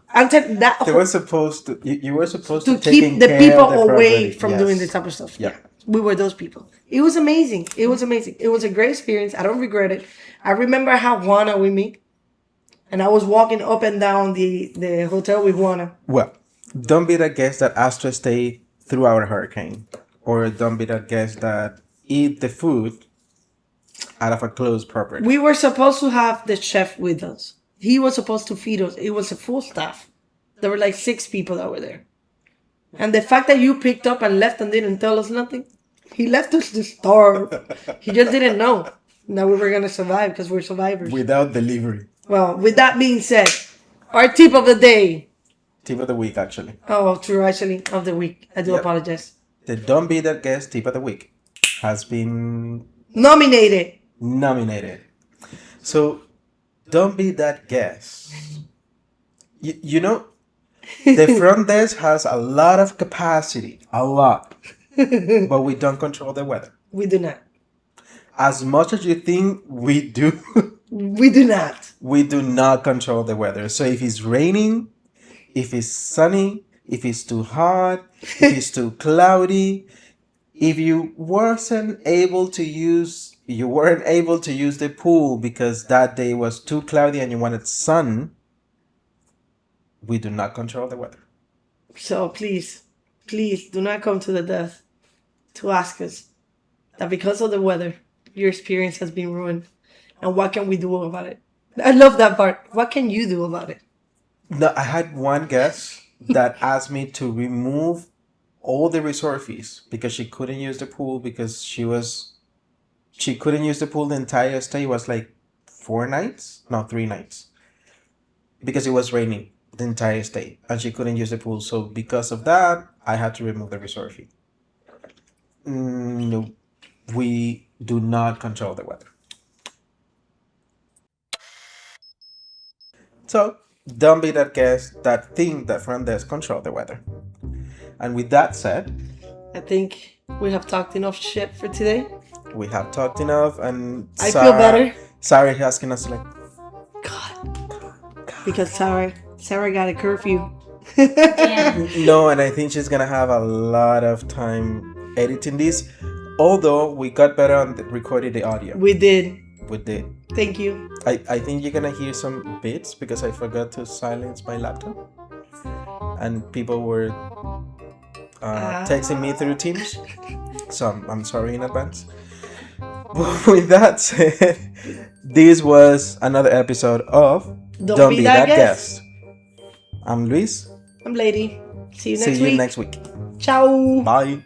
Antes, They were supposed to. You were supposed to, to keep the people away from doing this type of stuff. Yeah. We were those people. It was amazing. It was amazing. It was a great experience. I don't regret it. I remember I had Juana with me, and I was walking up and down the hotel with Juana. Well, don't be the guest that asked to stay throughout a hurricane, or don't be the guest that eat the food out of a closed property. We were supposed to have the chef with us. He was supposed to feed us. It was a full staff. There were like 6 people that were there. And the fact that you picked up and left and didn't tell us nothing, he left us to starve. He just didn't know that we were going to survive because we're survivors. Without delivery. Well, with that being said, our tip of the day. Tip of the week, actually. Oh, true, actually, of the week. I do Yep. apologize. The Don't Be That Guest tip of the week has been Nominated. nominated. So, don't be that guest. You know, the front desk has a lot of capacity. A lot. But we don't control the weather. We do not. As much as you think we do, We do not. we do not control the weather. So if it's raining, if it's sunny, if it's too hot, if it's too cloudy, if you weren't able to use the pool because that day was too cloudy and you wanted sun, we do not control the weather. So please do not come to the death to ask us that because of the weather, your experience has been ruined. And what can we do about it? I love that part. What can you do about it? No, I had one guest that asked me to remove all the resort fees because she couldn't use the pool because she couldn't use the pool the entire stay. It was like 3 nights, because it was raining the entire stay and she couldn't use the pool. So because of that, I had to remove the resort fee. No, we do not control the weather. So don't be that guest that think that front desk control the weather. And with that said, I think we have talked enough shit for today. we have talked enough, and I feel better. Sarah is asking us like, because Sarah got a curfew. Yeah. No, and I think she's gonna have a lot of time editing this. Although we got better on recording the audio. We did. We did. Thank you. I think you're gonna hear some bits because I forgot to silence my laptop, and people were texting me through Teams. So I'm sorry in advance. But with that said, this was another episode of Don't Be That Guest. I'm Luis. I'm Lady. See you See next you week. next week. Ciao. Bye.